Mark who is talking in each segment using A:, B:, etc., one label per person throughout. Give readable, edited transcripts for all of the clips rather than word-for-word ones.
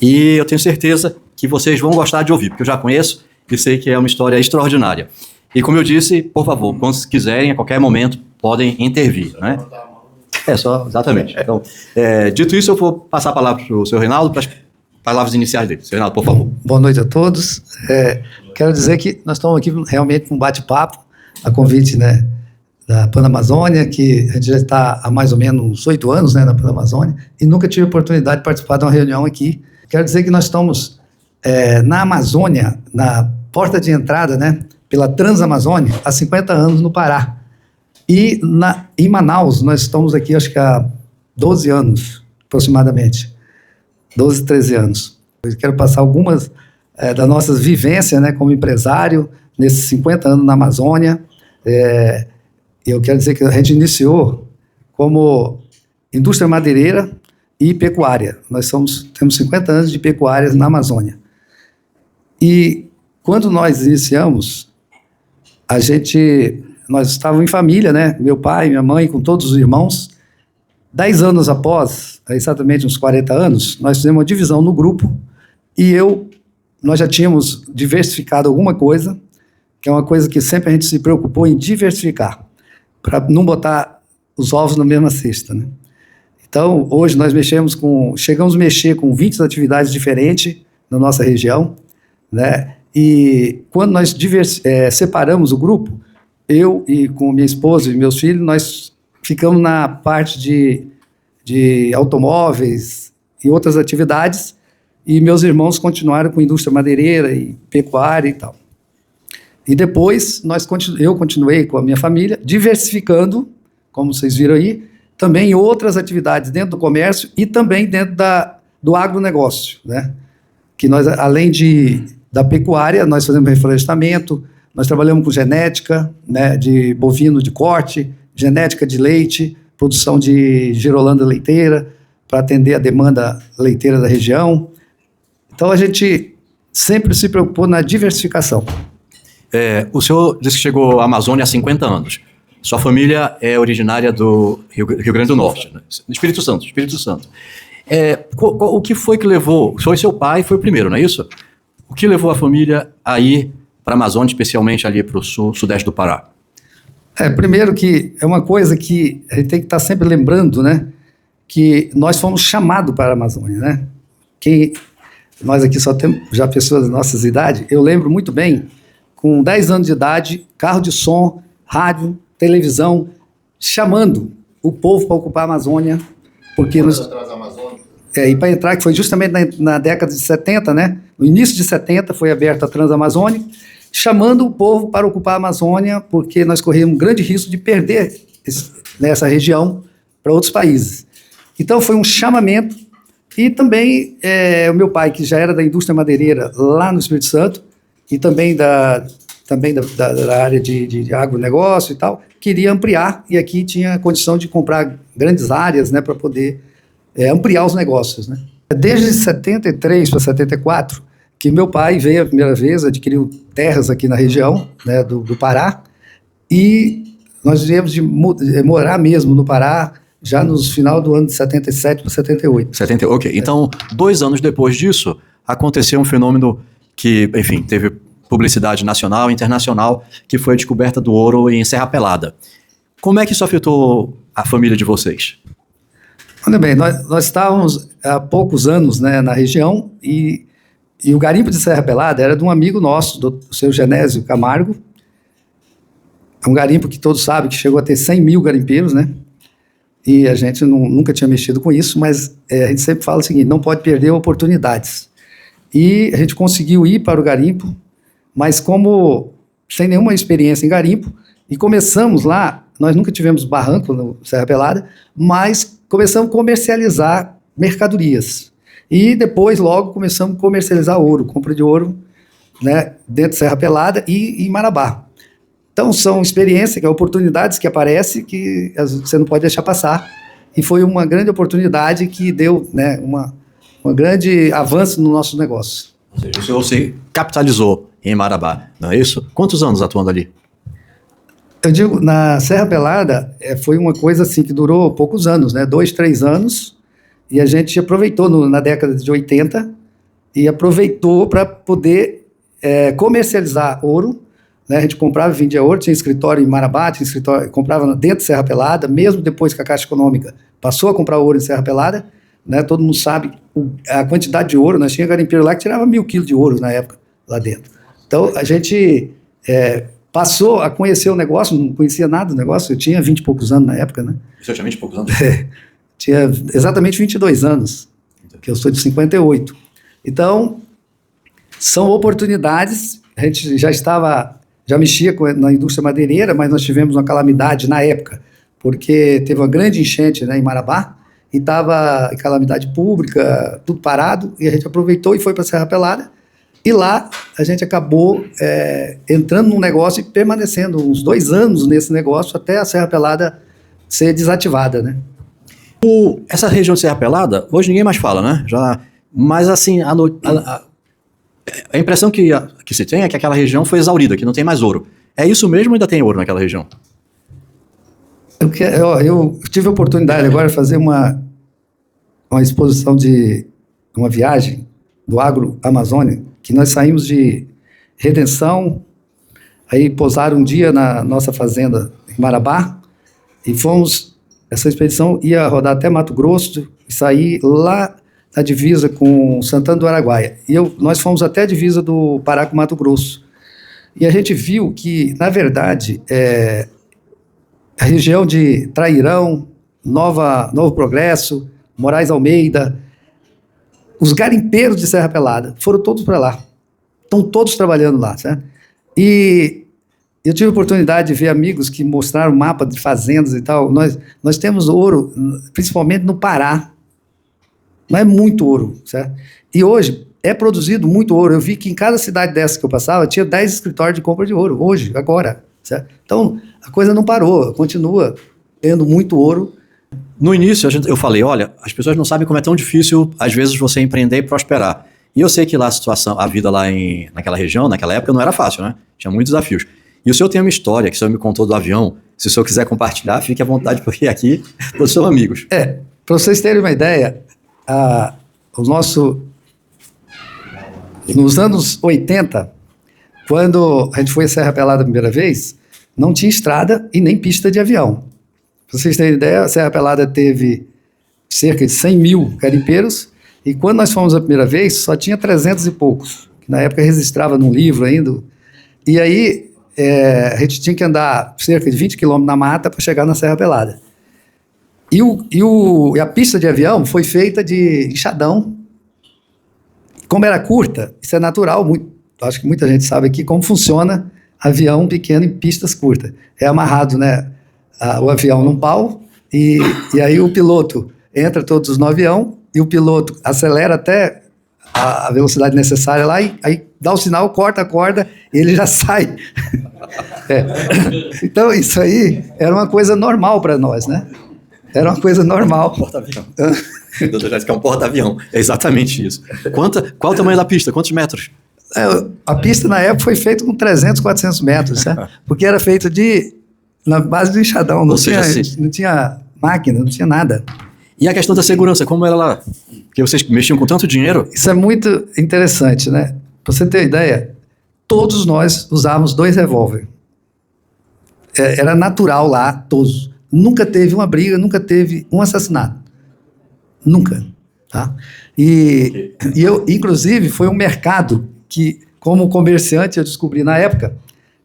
A: E eu tenho certeza que vocês vão gostar de ouvir, porque eu já conheço e sei que é uma história extraordinária. E como eu disse, por favor, quando vocês quiserem, a qualquer momento, podem intervir, né? Exatamente. Então, dito isso, eu vou passar a palavra para o senhor Reinaldo, para as palavras iniciais dele. Senhor Reinaldo, por favor.
B: Boa noite a todos. Quero dizer que nós estamos aqui realmente com um bate-papo, a convite, né, da Panamazônia, que a gente já está há mais ou menos uns 8 anos, né, na Panamazônia, e nunca tive a oportunidade de participar de uma reunião aqui. Quero dizer que nós estamos na Amazônia, na porta de entrada, né, pela Transamazônia, há 50 anos no Pará. E em Manaus, nós estamos aqui, acho que há 12 anos, aproximadamente. 12, 13 anos. Eu quero passar algumas das nossas vivências, né, como empresário, nesses 50 anos na Amazônia. Eu quero dizer que a gente iniciou como indústria madeireira e pecuária. Nós temos 50 anos de pecuárias na Amazônia. E quando nós iniciamos, nós estávamos em família, né? Meu pai, minha mãe, com todos os irmãos. 10 anos após, exatamente uns 40 anos, nós fizemos uma divisão no grupo e nós já tínhamos diversificado alguma coisa, que é uma coisa que sempre a gente se preocupou em diversificar, para não botar os ovos na mesma cesta, né? Então, hoje nós chegamos a mexer com 20 atividades diferentes na nossa região, né? E quando nós separamos o grupo, eu e com minha esposa e meus filhos, nós ficamos na parte de automóveis e outras atividades, e meus irmãos continuaram com indústria madeireira e pecuária e tal. E depois eu continuei com a minha família, diversificando, como vocês viram aí, também outras atividades dentro do comércio e também dentro do agronegócio, né? Que nós, além da pecuária, nós fazemos reflorestamento, nós trabalhamos com genética, né, de bovino de corte, genética de leite, produção de girolanda leiteira, para atender a demanda leiteira da região. Então, a gente sempre se preocupou na diversificação.
A: O senhor disse que chegou à Amazônia há 50 anos. Sua família é originária do Rio Grande do Norte, né? Espírito Santo. O que foi que levou... Foi seu pai, foi o primeiro, não é isso? O que levou a família a ir para a Amazônia, especialmente ali para o sudeste do Pará?
B: Primeiro que é uma coisa que a gente tem que estar sempre lembrando, né? Que nós fomos chamados para a Amazônia, né? Nós aqui só temos já pessoas da nossa idade. Eu lembro muito bem, com 10 anos de idade, carro de som, rádio, televisão, chamando o povo para ocupar a Amazônia, porque e para entrar, que foi justamente na década de 70, né? No início de 70 foi aberta a Transamazônica, chamando o povo para ocupar a Amazônia, porque nós corríamos um grande risco de perder essa região para outros países. Então foi um chamamento, e também o meu pai, que já era da indústria madeireira lá no Espírito Santo, e também da área de agronegócio e tal, queria ampliar, e aqui tinha condição de comprar grandes áreas, né, para poder ampliar os negócios, né? Desde 73 para 74, que meu pai veio a primeira vez, adquiriu terras aqui na região, né, do Pará, e nós viemos de morar mesmo no Pará, já no final do ano de 77 para 78.
A: Ok, então 2 anos depois disso, aconteceu um fenômeno que, enfim, teve publicidade nacional e internacional, que foi a descoberta do ouro em Serra Pelada. Como é que isso afetou a família de vocês?
B: Olha bem, nós estávamos há poucos anos, né, na região, e o garimpo de Serra Pelada era de um amigo nosso, do seu Genésio Camargo. É um garimpo que todos sabem que chegou a ter 100 mil garimpeiros, né? E a gente nunca tinha mexido com isso, mas a gente sempre fala o seguinte: não pode perder oportunidades. E a gente conseguiu ir para o garimpo, mas como sem nenhuma experiência em garimpo, e começamos lá, nós nunca tivemos barranco no Serra Pelada, mas começamos a comercializar mercadorias. E depois, logo, começamos a comercializar ouro, compra de ouro, né, dentro de Serra Pelada e em Marabá. Então, são experiências, oportunidades que aparecem que você não pode deixar passar. E foi uma grande oportunidade que deu, né, um grande avanço no nosso negócio.
A: Ou seja, o senhor se capitalizou em Marabá, não é isso? Quantos anos atuando ali?
B: Eu digo, na Serra Pelada, foi uma coisa assim que durou poucos anos, né? 2, 3 anos, e a gente aproveitou na década de 80 e aproveitou para poder comercializar ouro, né? A gente comprava e vendia ouro, tinha escritório em Marabá, tinha escritório, comprava dentro de Serra Pelada, mesmo depois que a Caixa Econômica passou a comprar ouro em Serra Pelada, né? Todo mundo sabe a quantidade de ouro, nós tínhamos garimpeiro lá que tirava 1.000 quilos de ouro na época, lá dentro. Então, a gente passou a conhecer o negócio, não conhecia nada do negócio, eu tinha 20 e poucos anos na época, né?
A: Você tinha 20 e poucos anos?
B: Tinha exatamente 22 anos, que eu sou de 58. Então, são oportunidades, a gente já mexia na indústria madeireira, mas nós tivemos uma calamidade na época, porque teve uma grande enchente, né, em Marabá, e estava em calamidade pública, tudo parado, e a gente aproveitou e foi para Serra Pelada, e lá a gente acabou entrando num negócio e permanecendo uns 2 anos nesse negócio até a Serra Pelada ser desativada, né?
A: Essa região de Serra Pelada, hoje ninguém mais fala, né? Mas assim, a impressão que se tem é que aquela região foi exaurida, que não tem mais ouro. É isso mesmo ou ainda tem ouro naquela região?
B: Eu tive a oportunidade agora de fazer uma exposição de uma viagem do Agro Amazônia, que nós saímos de Redenção, aí pousaram um dia na nossa fazenda em Marabá, e essa expedição ia rodar até Mato Grosso e sair lá na divisa com Santana do Araguaia. E nós fomos até a divisa do Pará com Mato Grosso. E a gente viu que, na verdade, a região de Trairão, Novo Progresso, Moraes Almeida, os garimpeiros de Serra Pelada foram todos para lá. Estão todos trabalhando lá, certo? E eu tive a oportunidade de ver amigos que mostraram mapa de fazendas e tal. Nós temos ouro, principalmente no Pará. Não é muito ouro, certo? E hoje é produzido muito ouro. Eu vi que em cada cidade dessa que eu passava, tinha 10 escritórios de compra de ouro. Hoje, agora, certo? Então, a coisa não parou. Continua tendo muito ouro.
A: No início, eu falei, olha, as pessoas não sabem como é tão difícil, às vezes, você empreender e prosperar. E eu sei que lá a vida lá naquela região, naquela época, não era fácil, né? Tinha muitos desafios. E o senhor tem uma história que o senhor me contou do avião. Se o senhor quiser compartilhar, fique à vontade, porque aqui todos são amigos.
B: Para vocês terem uma ideia, nos anos 80, quando a gente foi a Serra Pelada a primeira vez, não tinha estrada e nem pista de avião. Para vocês terem ideia, a Serra Pelada teve cerca de 100 mil garimpeiros, e quando nós fomos a primeira vez, só tinha 300 e poucos, que na época registrava num livro ainda. E aí a gente tinha que andar cerca de 20 quilômetros na mata para chegar na Serra Pelada. E a pista de avião foi feita de enxadão. Como era curta, isso é natural, acho que muita gente sabe aqui como funciona avião pequeno em pistas curtas. É amarrado, né, o avião num pau, e aí o piloto entra todos no avião, e o piloto acelera até a velocidade necessária lá, e aí dá o sinal, corta a corda, e ele já sai. Então, isso aí era uma coisa normal para nós, né? Era uma coisa normal.
A: Porta-avião. O doutor já disse que é um porta-avião. É exatamente isso. Qual o tamanho da pista? Quantos metros?
B: A pista, na época, foi feita com 300, 400 metros, né? Porque era feito na base do enxadão. Não tinha máquina, não tinha nada.
A: E a questão da segurança, como era lá? Porque vocês mexiam com tanto dinheiro?
B: Isso é muito interessante, né? Para você ter ideia, todos nós usávamos 2 revólver. Era natural lá, todos. Nunca teve uma briga, nunca teve um assassinato. Nunca. Tá? E eu, inclusive, foi um mercado que, como comerciante, eu descobri na época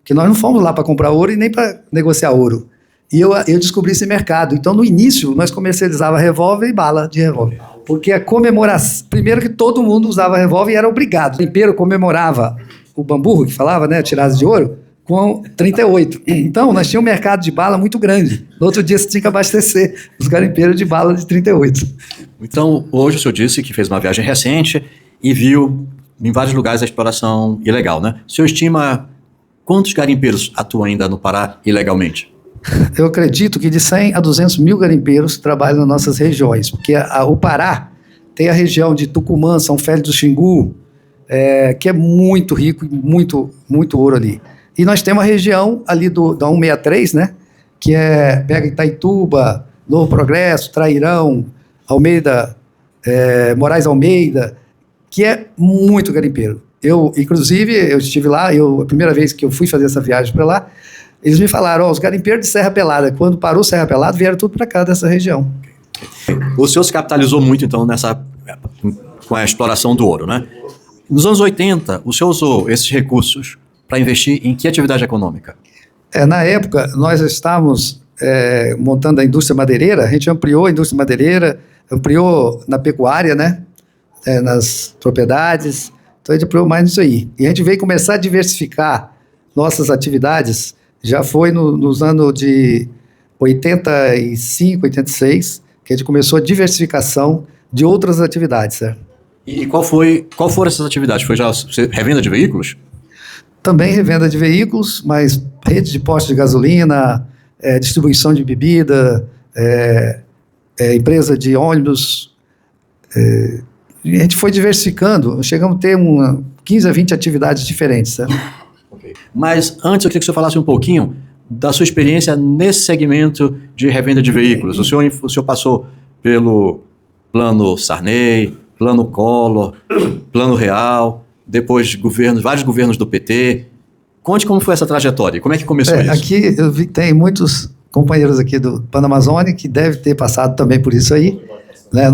B: que nós não fomos lá para comprar ouro e nem para negociar ouro. E eu descobri esse mercado. Então, no início, nós comercializava revólver e bala de revólver. Porque a comemoração... Primeiro que todo mundo usava revólver e era obrigado. O garimpeiro comemorava o bamburro, que falava, né? Tirada de ouro, com 38. Então, nós tínhamos um mercado de bala muito grande. No outro dia, você tinha que abastecer os garimpeiros de bala de 38.
A: Então, hoje o senhor disse que fez uma viagem recente e viu em vários lugares a exploração ilegal, né? O senhor estima quantos garimpeiros atuam ainda no Pará ilegalmente?
B: Eu acredito que de 100 a 200 mil garimpeiros trabalham nas nossas regiões, porque o Pará tem a região de Tucumã, São Félix do Xingu, que é muito rico, muito, muito ouro ali. E nós temos a região ali da 163, né, que pega Itaituba, Novo Progresso, Trairão, Almeida, Moraes Almeida, que é muito garimpeiro. Inclusive, eu estive lá, a primeira vez que eu fui fazer essa viagem para lá, eles me falaram, os garimpeiros de Serra Pelada, quando parou Serra Pelada, vieram tudo para cá, dessa região.
A: O senhor se capitalizou muito, então, com a exploração do ouro, né? Nos anos 80, o senhor usou esses recursos para investir em que atividade econômica?
B: Na época, nós estávamos montando a indústria madeireira, a gente ampliou a indústria madeireira, ampliou na pecuária, né? Nas propriedades, então a gente ampliou mais nisso aí. E a gente veio começar a diversificar nossas atividades, já foi nos anos de 85, 86, que a gente começou a diversificação de outras atividades, certo?
A: E qual foram essas atividades? Foi já revenda de veículos?
B: Também revenda de veículos, mas rede de postos de gasolina, distribuição de bebida, empresa de ônibus. A gente foi diversificando, chegamos a ter 15 a 20 atividades diferentes. Certo?
A: Okay. Mas antes eu queria que o senhor falasse um pouquinho da sua experiência nesse segmento de revenda de veículos. O senhor passou pelo Plano Sarney, Plano Collor, Plano Real, depois vários governos do PT. Conte como foi essa trajetória, como é que começou isso?
B: Aqui eu vi que tem muitos companheiros aqui do Panamazônia que devem ter passado também por isso aí. Né?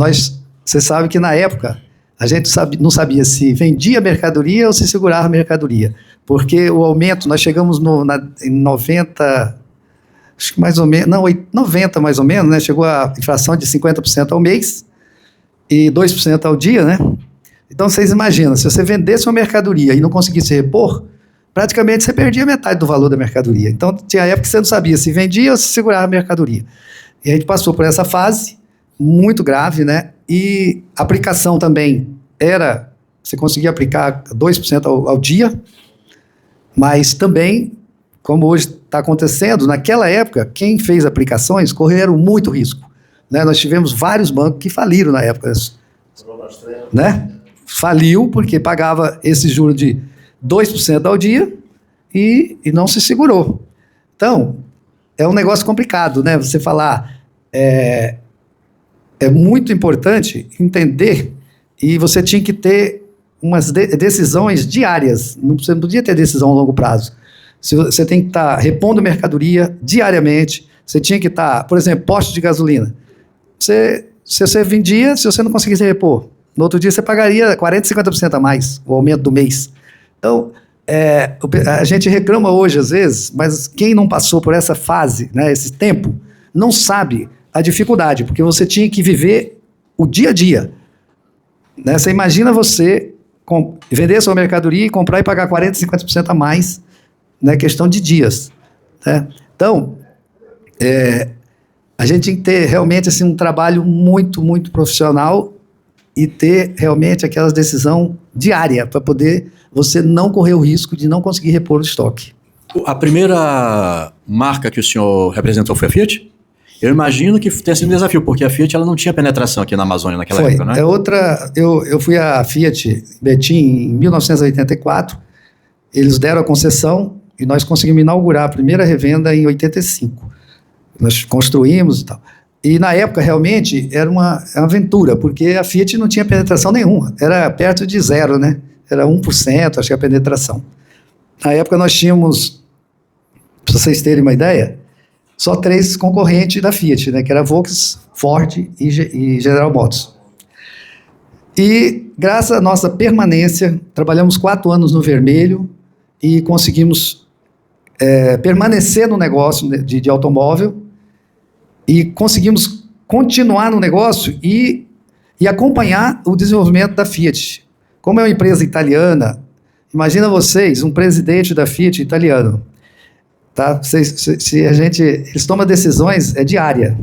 B: Você sabe que na época a gente não sabia se vendia mercadoria ou se segurava mercadoria, porque o aumento, nós chegamos em 90, acho que mais ou menos, não, 90 mais ou menos, né? Chegou a inflação de 50% ao mês e 2% ao dia, né? Então vocês imaginam, se você vendesse uma mercadoria e não conseguisse repor, praticamente você perdia metade do valor da mercadoria. Então tinha época que você não sabia se vendia ou se segurava a mercadoria. E a gente passou por essa fase muito grave, né? E a aplicação também você conseguia aplicar 2% ao dia, mas também, como hoje está acontecendo, naquela época, quem fez aplicações correram muito risco. Né? Nós tivemos vários bancos que faliram na época. Né? Faliu porque pagava esse juro de 2% ao dia e não se segurou. Então, é um negócio complicado, né? Você falar... É muito importante entender, e você tinha que ter umas decisões diárias, você não podia ter decisão a longo prazo. Você tem que estar repondo mercadoria diariamente, você tinha que estar, por exemplo, posto de gasolina. Se você vendia, se você não conseguisse repor, no outro dia você pagaria 40%, 50% a mais, o aumento do mês. Então, a gente reclama hoje às vezes, mas quem não passou por essa fase, né, esse tempo, não sabe a dificuldade, porque você tinha que viver o dia a dia. Né? Você imagina você vender sua mercadoria e comprar e pagar 40%, 50% a mais, né? Questão de dias. Né? Então, a gente tem que ter realmente assim, um trabalho muito, muito profissional e ter realmente aquela decisão diária para poder você não correr o risco de não conseguir repor o estoque.
A: A primeira marca que o senhor representou foi a Fiat? Eu imagino que tenha sido um desafio, porque a Fiat ela não tinha penetração aqui na Amazônia naquela época, né?
B: Eu fui à Fiat Betim em 1984, eles deram a concessão e nós conseguimos inaugurar a primeira revenda em 85. Nós construímos e tal. E na época, realmente, era uma aventura, porque a Fiat não tinha penetração nenhuma, era perto de zero, né? Era 1%, acho que a penetração. Na época nós tínhamos, para vocês terem uma ideia, só 3 concorrentes da Fiat, né, que era Volkswagen, Ford e General Motors. E, graças à nossa permanência, trabalhamos 4 anos no vermelho e conseguimos permanecer no negócio de automóvel e conseguimos continuar no negócio e acompanhar o desenvolvimento da Fiat. Como é uma empresa italiana, imagina vocês, um presidente da Fiat italiano. Tá? Eles tomam decisões diária.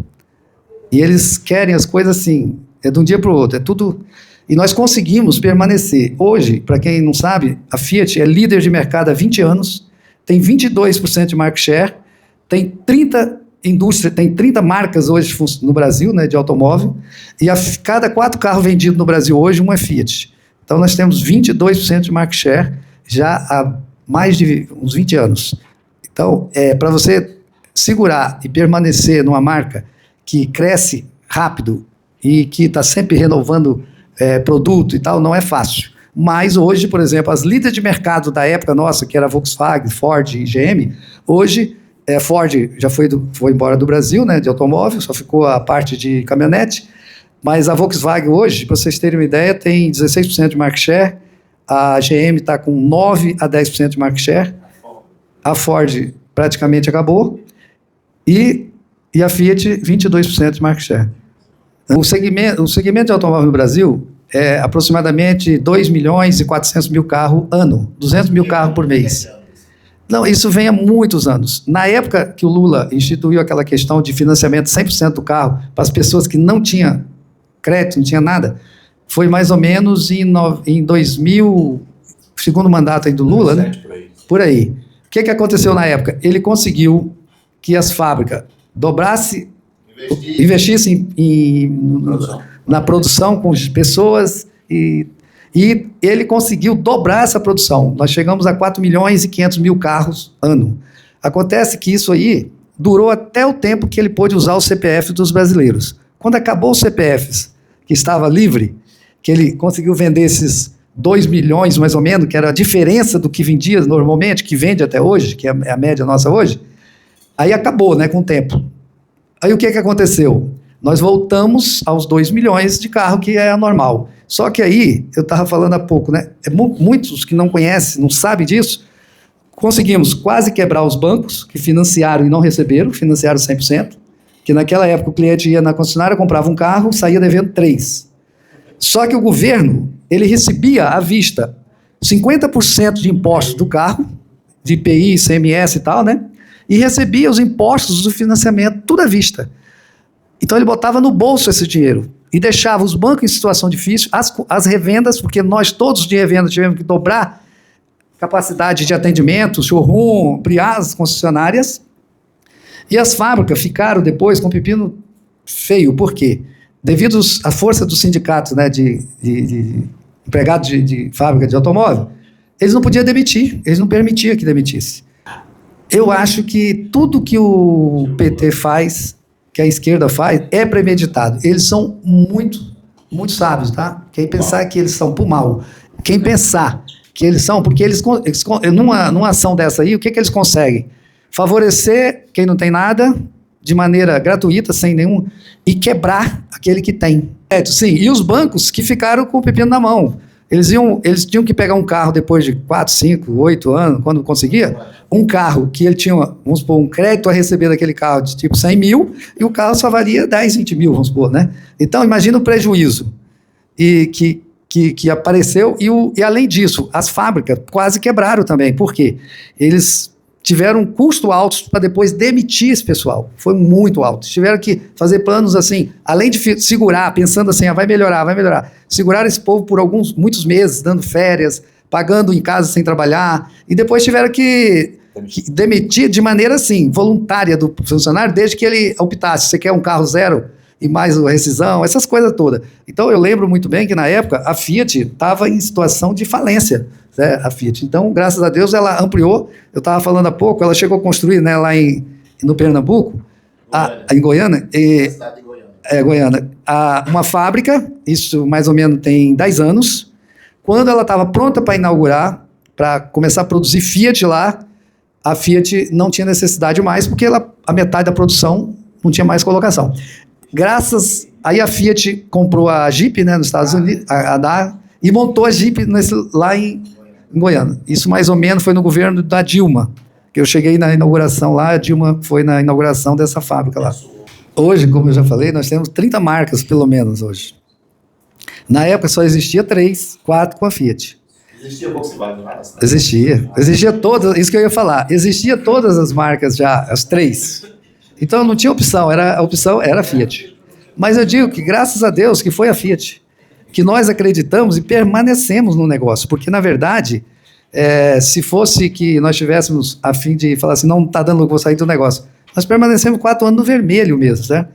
B: E eles querem as coisas assim, de um dia para o outro, tudo. E nós conseguimos permanecer. Hoje, para quem não sabe, a Fiat é líder de mercado há 20 anos, tem 22% de market share, tem 30 marcas hoje no Brasil, né, de automóvel, e cada 4 carros vendidos no Brasil hoje, um é Fiat. Então nós temos 22% de market share já há mais de uns 20 anos. Então, para você segurar e permanecer numa marca que cresce rápido e que está sempre renovando produto e tal, não é fácil. Mas hoje, por exemplo, as líderes de mercado da época nossa, que era Volkswagen, Ford e GM, hoje, Ford já foi embora do Brasil, né, de automóvel, só ficou a parte de caminhonete, mas a Volkswagen hoje, para vocês terem uma ideia, tem 16% de market share, a GM está com 9 a 10% de market share, a Ford praticamente acabou, e a Fiat 22% de market share. O segmento de automóvel no Brasil é aproximadamente 2 milhões e 400 mil carros ano, 200 mil carros por mês. Não, isso vem há muitos anos. Na época que o Lula instituiu aquela questão de financiamento 100% do carro para as pessoas que não tinham crédito, não tinha nada, foi mais ou menos em 2000, segundo mandato aí do Lula, né? Por aí. O que aconteceu na época? Ele conseguiu que as fábricas investissem na produção com pessoas e ele conseguiu dobrar essa produção. Nós chegamos a 4 milhões e 500 mil carros ano. Acontece que isso aí durou até o tempo que ele pôde usar o CPF dos brasileiros. Quando acabou os CPFs, que estava livre, que ele conseguiu vender esses 2 milhões, mais ou menos, que era a diferença do que vendia normalmente, que vende até hoje, que é a média nossa hoje, aí acabou, né, com o tempo. Aí o que aconteceu? Nós voltamos aos 2 milhões de carro, que é a normal. Só que aí, eu estava falando há pouco, né? Muitos que não conhecem, não sabem disso, conseguimos quase quebrar os bancos, que financiaram e não receberam, financiaram 100%, que naquela época o cliente ia na concessionária, comprava um carro, saía devendo 3. Só que o governo, ele recebia à vista 50% de impostos do carro, de IPI, ICMS e tal, né? E recebia os impostos do financiamento, tudo à vista. Então ele botava no bolso esse dinheiro e deixava os bancos em situação difícil, as revendas, porque nós todos de revenda tivemos que dobrar capacidade de atendimento, showroom, ampliar as concessionárias, e as fábricas ficaram depois com um pepino feio. Por quê? Devido à força dos sindicatos, né, de empregados de fábrica de automóvel, eles não podiam demitir, eles não permitiam que demitisse. Eu acho que tudo que o PT faz, que a esquerda faz, é premeditado. Eles são muito, muito sábios, tá? Quem pensar que eles são por mal, quem pensar que eles são, porque eles numa ação dessa aí, o que eles conseguem? Favorecer quem não tem nada, de maneira gratuita, sem nenhum, e quebrar aquele que tem. Sim, e os bancos que ficaram com o pepino na mão. Eles tinham que pegar um carro depois de 4, 5, 8 anos, quando conseguia, um carro que ele tinha, vamos supor, um crédito a receber daquele carro de tipo 100 mil, e o carro só valia 10, 20 mil, vamos supor, né? Então, imagina o prejuízo que apareceu, e além disso, as fábricas quase quebraram também. Por quê? Eles tiveram um custo alto para depois demitir esse pessoal. Foi muito alto. Tiveram que fazer planos assim, além de segurar, pensando assim, vai melhorar. Segurar esse povo por muitos meses, dando férias, pagando em casa sem trabalhar, e depois tiveram que demitir de maneira assim, voluntária do funcionário, desde que ele optasse, você quer um carro zero e mais a rescisão, essas coisas todas. Então eu lembro muito bem que na época a Fiat estava em situação de falência, né, a Fiat. Então, graças a Deus, ela ampliou. Eu estava falando há pouco, ela chegou a construir, né, lá no Pernambuco, em Goiânia, Goiânia, uma fábrica, isso mais ou menos tem 10 anos. Quando ela estava pronta para inaugurar, para começar a produzir Fiat lá, a Fiat não tinha necessidade mais, porque a metade da produção não tinha mais colocação. Aí a Fiat comprou a Jeep, né, nos Estados Unidos, e montou a Jeep lá em Goiânia. Isso mais ou menos foi no governo da Dilma, que eu cheguei na inauguração lá, a Dilma foi na inauguração dessa fábrica lá. Hoje, como eu já falei, nós temos 30 marcas, pelo menos, hoje. Na época só existia 3, 4 com a Fiat.
C: Existia Volkswagen lá?
B: Existia todas, isso que eu ia falar, existia todas as marcas já, as 3. Então não tinha opção, a opção era a Fiat. Mas eu digo que graças a Deus que foi a Fiat, que nós acreditamos e permanecemos no negócio, porque na verdade, se fosse que nós tivéssemos a fim de falar assim, não está dando lucro, vou sair do negócio, nós permanecemos 4 anos no vermelho mesmo, né?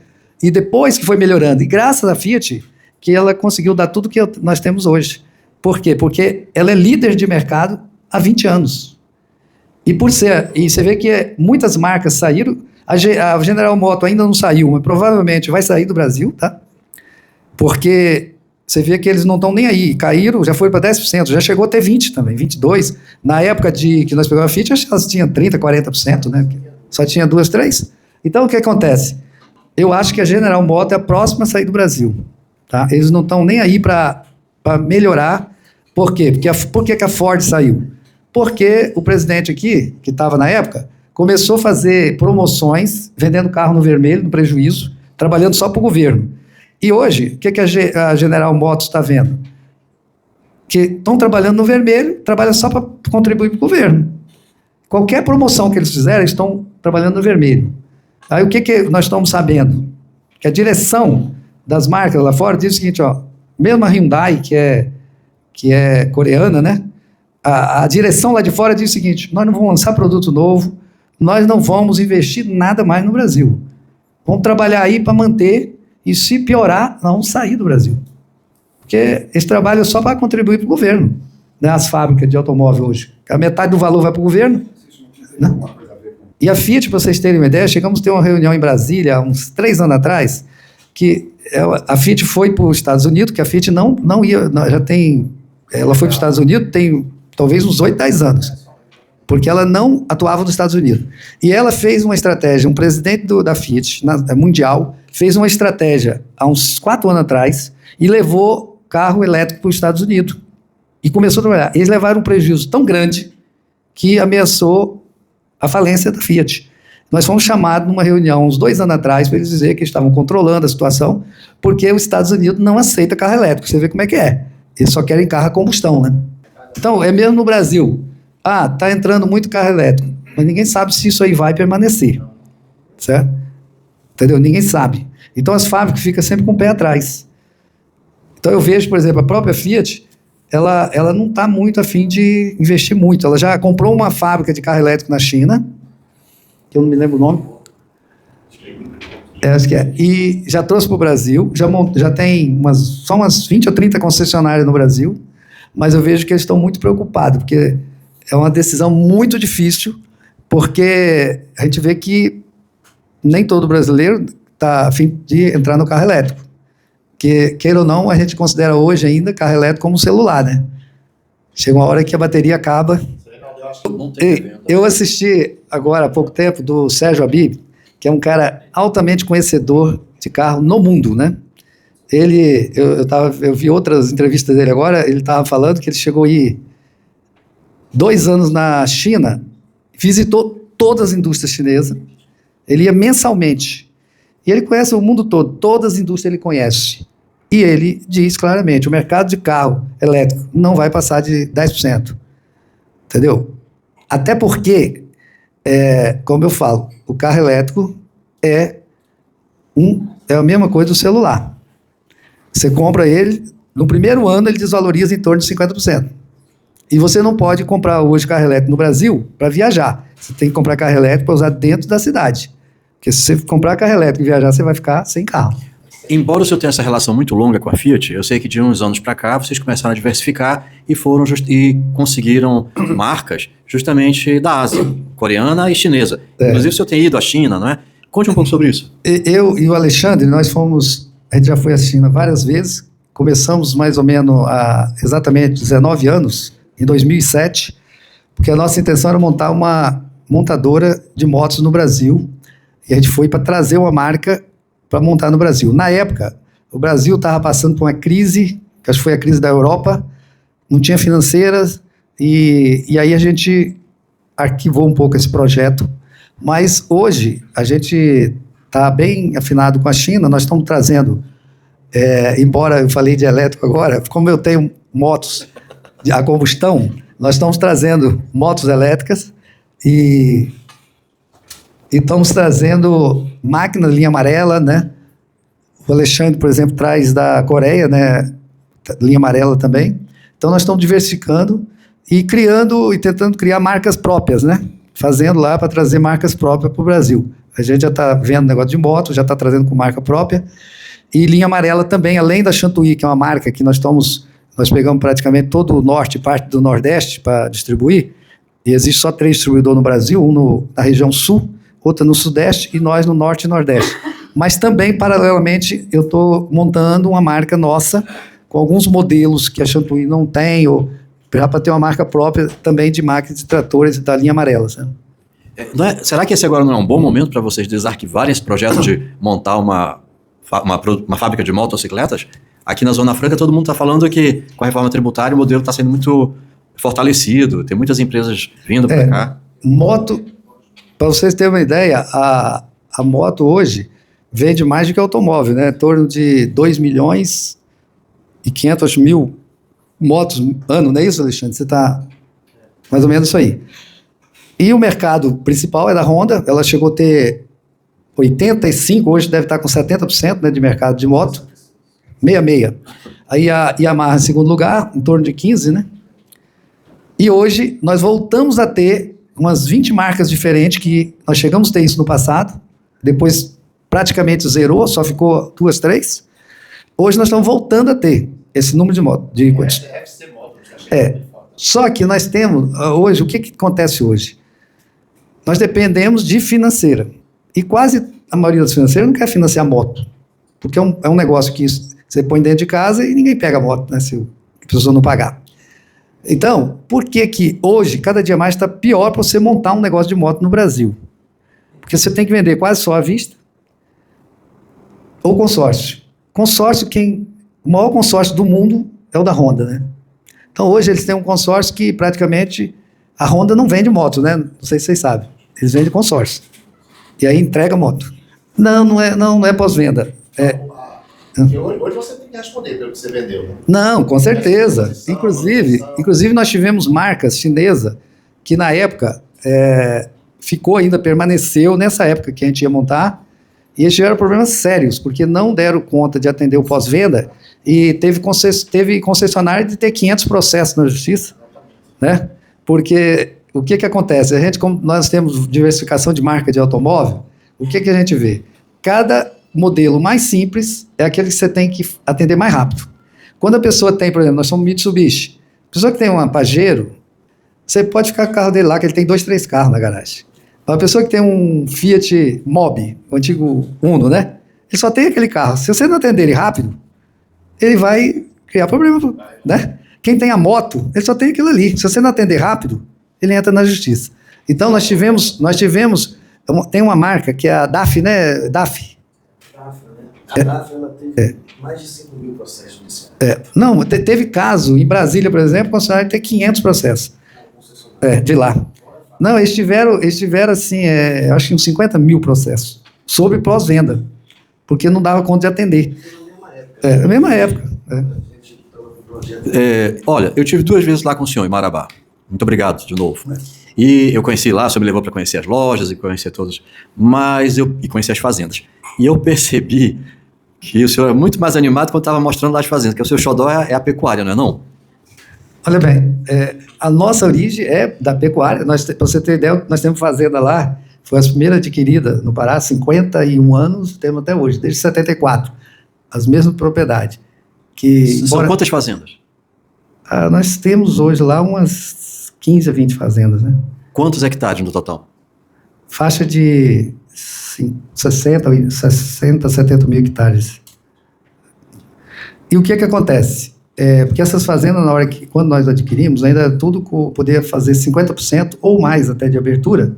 B: E depois que foi melhorando, e graças à Fiat, que ela conseguiu dar tudo que nós temos hoje. Por quê? Porque ela é líder de mercado há 20 anos. E você vê que muitas marcas saíram, a General Motors ainda não saiu, mas provavelmente vai sair do Brasil, tá? Porque você vê que eles não estão nem aí. Caíram, já foi para 10%, já chegou a ter 20% também, 22%. Na época que nós pegamos a Fiat, elas tinham 30%, 40%, né? Só tinha 2, 3%. Então, o que acontece? Eu acho que a General Motors é a próxima a sair do Brasil. Tá? Eles não estão nem aí para melhorar. Por quê? Por que a Ford saiu? Porque o presidente aqui, que estava na época, começou a fazer promoções, vendendo carro no vermelho, no prejuízo, trabalhando só para o governo. E hoje, o que a General Motors está vendo? Que estão trabalhando no vermelho, trabalham só para contribuir para o governo. Qualquer promoção que eles fizerem, eles estão trabalhando no vermelho. Aí o que nós estamos sabendo? Que a direção das marcas lá fora diz o seguinte, ó, mesmo a Hyundai, que é coreana, né? A direção lá de fora diz o seguinte, nós não vamos lançar produto novo, nós não vamos investir nada mais no Brasil. Vamos trabalhar aí para manter, e se piorar, nós vamos sair do Brasil. Porque esse trabalho é só para contribuir para o governo, né? As fábricas de automóvel hoje. A metade do valor vai para o governo, né? E a Fiat, para vocês terem uma ideia, chegamos a ter uma reunião em Brasília, há uns 3 anos atrás, que a Fiat foi para os Estados Unidos, que a Fiat não ia, ela foi para os Estados Unidos tem talvez uns 8, 10 anos, porque ela não atuava nos Estados Unidos. E ela fez uma estratégia, um presidente da Fiat, mundial, fez uma estratégia há uns 4 anos atrás e levou carro elétrico para os Estados Unidos. E começou a trabalhar. Eles levaram um prejuízo tão grande que ameaçou a falência da Fiat. Nós fomos chamados numa reunião uns 2 anos atrás para eles dizer que eles estavam controlando a situação, porque os Estados Unidos não aceita carro elétrico. Você vê como é que é. Eles só querem carro a combustão, né? Então, é mesmo no Brasil. Está entrando muito carro elétrico, mas ninguém sabe se isso aí vai permanecer. Certo? Entendeu? Ninguém sabe. Então, as fábricas ficam sempre com o pé atrás. Então, eu vejo, por exemplo, a própria Fiat, ela não está muito a fim de investir muito. Ela já comprou uma fábrica de carro elétrico na China, que eu não me lembro o nome. Acho que é. E já trouxe para o Brasil, já tem só umas 20 ou 30 concessionárias no Brasil, mas eu vejo que eles estão muito preocupados, porque é uma decisão muito difícil, porque a gente vê que nem todo brasileiro está a fim de entrar no carro elétrico. Que, queira ou não, a gente considera hoje ainda carro elétrico como celular, né? Chega uma hora que a bateria acaba. Eu assisti agora há pouco tempo do Sérgio Habib, que é um cara altamente conhecedor de carro no mundo, né? Eu vi outras entrevistas dele agora, ele estava falando que ele chegou aí 2 anos na China, visitou todas as indústrias chinesas, ele ia mensalmente, e ele conhece o mundo todo, todas as indústrias ele conhece, e ele diz claramente, o mercado de carro elétrico não vai passar de 10%, entendeu? Até porque, como eu falo, o carro elétrico é a mesma coisa do celular. Você compra ele, no primeiro ano ele desvaloriza em torno de 50%. E você não pode comprar hoje carro elétrico no Brasil para viajar. Você tem que comprar carro elétrico para usar dentro da cidade. Porque se você comprar carro elétrico e viajar, você vai ficar sem carro.
A: Embora o senhor tenha essa relação muito longa com a Fiat, eu sei que de uns anos para cá vocês começaram a diversificar e conseguiram marcas justamente da Ásia, coreana e chinesa. Inclusive o senhor tem ido à China, não é? Conte um pouco sobre isso.
B: Eu e o Alexandre, a gente já foi à China várias vezes, começamos mais ou menos há exatamente 19 anos, em 2007, porque a nossa intenção era montar uma montadora de motos no Brasil, e a gente foi para trazer uma marca para montar no Brasil. Na época, o Brasil estava passando por uma crise, que acho que foi a crise da Europa, não tinha financeiras, e aí a gente arquivou um pouco esse projeto, mas hoje a gente está bem afinado com a China, nós estamos trazendo, embora eu falei de elétrico agora, como eu tenho motos a combustão, nós estamos trazendo motos elétricas e estamos trazendo máquinas linha amarela, né? O Alexandre, por exemplo, traz da Coreia, né? Linha amarela também. Então nós estamos diversificando e criando e tentando criar marcas próprias, né? Fazendo lá para trazer marcas próprias para o Brasil. A gente já está vendo negócio de moto, já está trazendo com marca própria. E linha amarela também, além da Chantuí, que é uma marca que nós pegamos praticamente todo o norte e parte do nordeste para distribuir. E existe só 3 distribuidores no Brasil, um na região sul, outro no sudeste e nós no norte e nordeste. Mas também, paralelamente, eu estou montando uma marca nossa com alguns modelos que a Chantuí não tem, ou já para ter uma marca própria também de máquinas de tratores da linha amarela. Sabe?
A: Será que esse agora não é um bom momento para vocês desarquivarem esse projeto de montar uma fábrica de motocicletas? Aqui na Zona Franca todo mundo está falando que com a reforma tributária o modelo está sendo muito fortalecido, tem muitas empresas vindo para cá.
B: Moto, para vocês terem uma ideia, a moto hoje vende mais do que automóvel, né? Em torno de 2.500.000 motos ano, não é isso, Alexandre? Você está mais ou menos isso aí. E o mercado principal é da Honda, ela chegou a ter 85%, hoje deve estar com 70%, né, de mercado de moto, 66%. Aí a Yamaha em segundo lugar, em torno de 15%, né? E hoje nós voltamos a ter umas 20 marcas diferentes, que nós chegamos a ter isso no passado, depois praticamente zerou, só ficou 2, 3. Hoje nós estamos voltando a ter esse número de motos. Só que nós temos, hoje, o que acontece hoje? Nós dependemos de financeira. E quase a maioria das financeiras não quer financiar moto, porque é um negócio que você põe dentro de casa e ninguém pega a moto, né, se a pessoa não pagar. Então, por que hoje, cada dia mais, está pior para você montar um negócio de moto no Brasil? Porque você tem que vender quase só à vista ou consórcio. Consórcio, o maior consórcio do mundo é o da Honda, né? Então, hoje, eles têm um consórcio que, praticamente, a Honda não vende moto, né? Não sei se vocês sabem. Eles vendem consórcio. E aí, entrega a moto. Não é pós-venda.
C: Hoje você tem que responder pelo que você vendeu, né?
B: Não, com certeza. Inclusive, nós tivemos marcas chinesas que, na época, permaneceu nessa época que a gente ia montar, e eles tiveram problemas sérios, porque não deram conta de atender o pós-venda, e teve concessionário de ter 500 processos na justiça, né? Porque o que acontece? Como nós temos diversificação de marca de automóvel, o que a gente vê? Cada modelo mais simples é aquele que você tem que atender mais rápido. Quando a pessoa tem, por exemplo, nós somos Mitsubishi, a pessoa que tem um Pajero, você pode ficar com o carro dele lá, que ele tem 2, 3 carros na garagem. A pessoa que tem um Fiat Mobi, o antigo Uno, né? Ele só tem aquele carro. Se você não atender ele rápido, ele vai criar problema, né? Quem tem a moto, ele só tem aquilo ali. Se você não atender rápido, ele entra na justiça. Então, nós tivemos, tem uma marca que é a DAF, né? DAF.
C: A DAF, ela teve mais de 5.000 processos nesse ano.
B: Não, teve caso, em Brasília, por exemplo, concessionário ter 500 processos. De lá. Não, eles tiveram assim, acho que uns 50.000 processos, sobre pós-venda, porque não dava conta de atender. Na mesma época.
A: Olha, eu tive 2 vezes lá com o senhor, em Marabá. Muito obrigado de novo. E eu conheci lá, o senhor me levou para conhecer as lojas e conhecer todas, e conhecer as fazendas. E eu percebi que o senhor é muito mais animado quando estava mostrando lá as fazendas, que o seu xodó é a pecuária, não é não?
B: Olha bem, a nossa origem é da pecuária. Para você ter ideia, nós temos fazenda lá, foi a primeira adquirida no Pará, 51 anos, temos até hoje, desde 74, as mesmas propriedades.
A: São quantas fazendas?
B: Nós temos hoje lá umas 15 a 20 fazendas, né?
A: Quantos hectares no total?
B: Faixa de 60, 70 mil hectares. E o que acontece? Porque essas fazendas, quando nós adquirimos, ainda tudo poderia fazer 50% ou mais até de abertura.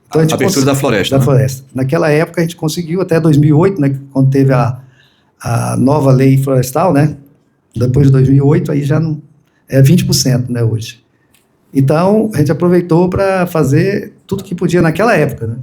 B: Então, a
A: abertura da floresta.
B: Da floresta. Naquela época, a gente conseguiu, até 2008, né, quando teve a nova lei florestal, né? Depois de 2008, aí já não é 20%, né, hoje. Então, a gente aproveitou para fazer tudo que podia naquela época, né?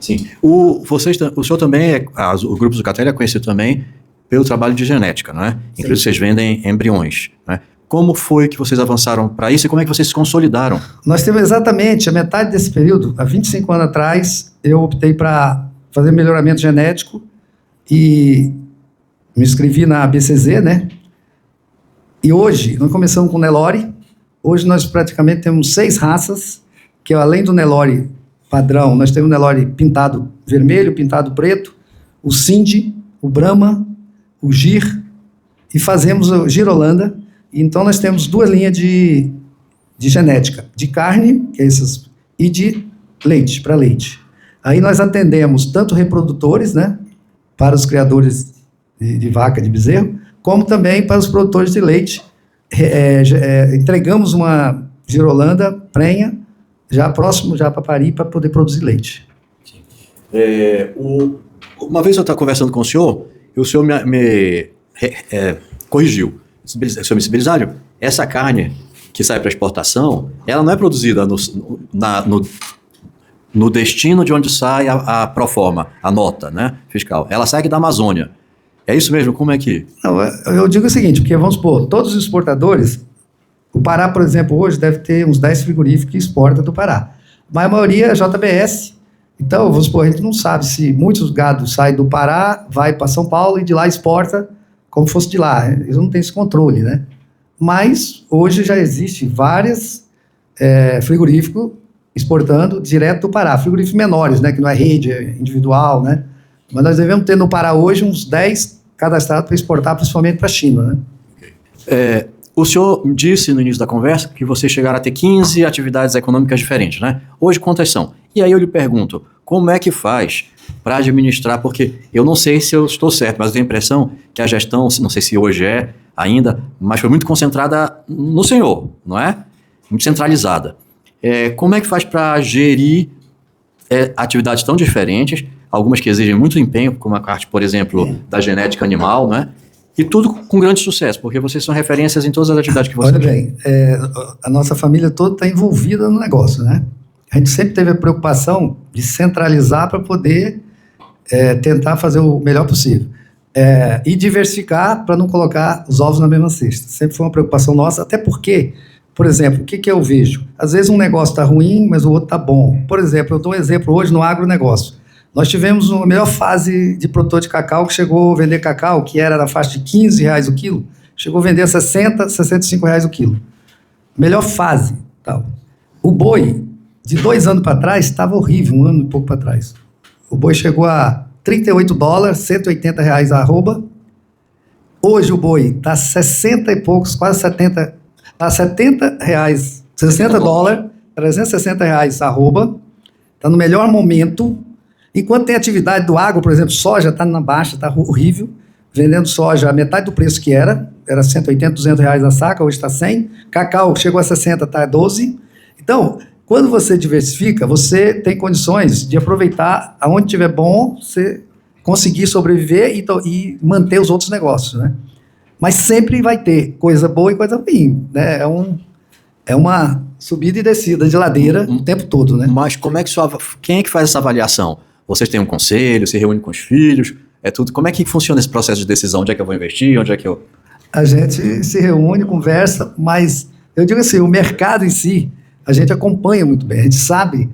A: Sim. O senhor também, o Grupo Zucatelli é conhecido também pelo trabalho de genética, não é? Inclusive, vocês vendem embriões, né? Como foi que vocês avançaram para isso e como é que vocês se consolidaram?
B: Nós temos exatamente a metade desse período, há 25 anos atrás, eu optei para fazer melhoramento genético e me inscrevi na ABCZ, né? E hoje, nós começamos com o Nelore. Hoje nós praticamente temos 6 raças, que além do Nelore padrão, nós temos o Nelore pintado vermelho, pintado preto, o Cindy, o Brahma, o Gir, e fazemos o Gir Holanda. Então nós temos 2 linhas de genética, de carne, que é essas, e de leite, para leite. Aí nós atendemos tanto reprodutores, né, para os criadores de vaca, de bezerro, como também para os produtores de leite. Entregamos uma girolanda prenha, já próximo já para parir, para poder produzir leite.
A: Uma vez eu estava conversando com o senhor me corrigiu. Senhor Belisário, essa carne que sai para exportação, ela não é produzida no destino de onde sai a proforma, a nota, né, fiscal. Ela sai aqui da Amazônia. É isso mesmo? Como é que...
B: Não, eu digo o seguinte, porque vamos supor, todos os exportadores, o Pará, por exemplo, hoje deve ter uns 10 frigoríficos que exportam do Pará. Mas a maioria é JBS. Então, vamos supor, a gente não sabe se muitos gados saem do Pará, vai para São Paulo e de lá exporta como fosse de lá. Eles não têm esse controle, né? Mas hoje já existe vários frigoríficos exportando direto do Pará. Frigoríficos menores, né? Que não é rede, é individual, né? Mas nós devemos ter no Pará hoje uns 10 cadastrados para exportar, principalmente para a China, né?
A: O senhor disse no início da conversa que vocês chegaram a ter 15 atividades econômicas diferentes, né? Hoje, quantas são? E aí eu lhe pergunto, como é que faz para administrar? Porque eu não sei se eu estou certo, mas eu tenho a impressão que a gestão, não sei se hoje é ainda, mas foi muito concentrada no senhor, não é? Muito centralizada. Como é que faz para gerir atividades tão diferentes, algumas que exigem muito empenho, como a parte, por exemplo, da genética animal, né? E tudo com grande sucesso, porque vocês são referências em todas as atividades que vocês
B: têm. Olha bem, a nossa família toda está envolvida no negócio, né? A gente sempre teve a preocupação de centralizar para poder tentar fazer o melhor possível. E diversificar para não colocar os ovos na mesma cesta. Sempre foi uma preocupação nossa, até porque, por exemplo, o que eu vejo? Às vezes um negócio está ruim, mas o outro está bom. Por exemplo, eu dou um exemplo hoje no agronegócio. Nós tivemos uma melhor fase de produtor de cacau que chegou a vender cacau, que era na faixa de R$15 o quilo, chegou a vender R$60, R$65 o quilo. Melhor fase. Tal. O boi, de 2 anos para trás, estava horrível, 1 ano e pouco para trás. O boi chegou a $38, R$180 a arroba. Hoje o boi está 60 e poucos, quase 70, está R$70, $60, R$360 a arroba. Está no melhor momento. Enquanto tem atividade do agro, por exemplo, soja está na baixa, está horrível, vendendo soja a metade do preço que era R$180, R$200 a saca, hoje está 100, cacau chegou a 60, está a 12. Então, quando você diversifica, você tem condições de aproveitar aonde estiver bom, você conseguir sobreviver e manter os outros negócios, né? Mas sempre vai ter coisa boa e coisa ruim, né? É uma subida e descida de ladeira o tempo todo, né?
A: Mas quem é que faz essa avaliação? Vocês têm um conselho, se reúnem com os filhos, tudo. Como é que funciona esse processo de decisão? Onde é que eu vou investir? Onde é que eu...
B: A gente se reúne, conversa, mas eu digo assim, o mercado em si, a gente acompanha muito bem. A gente sabe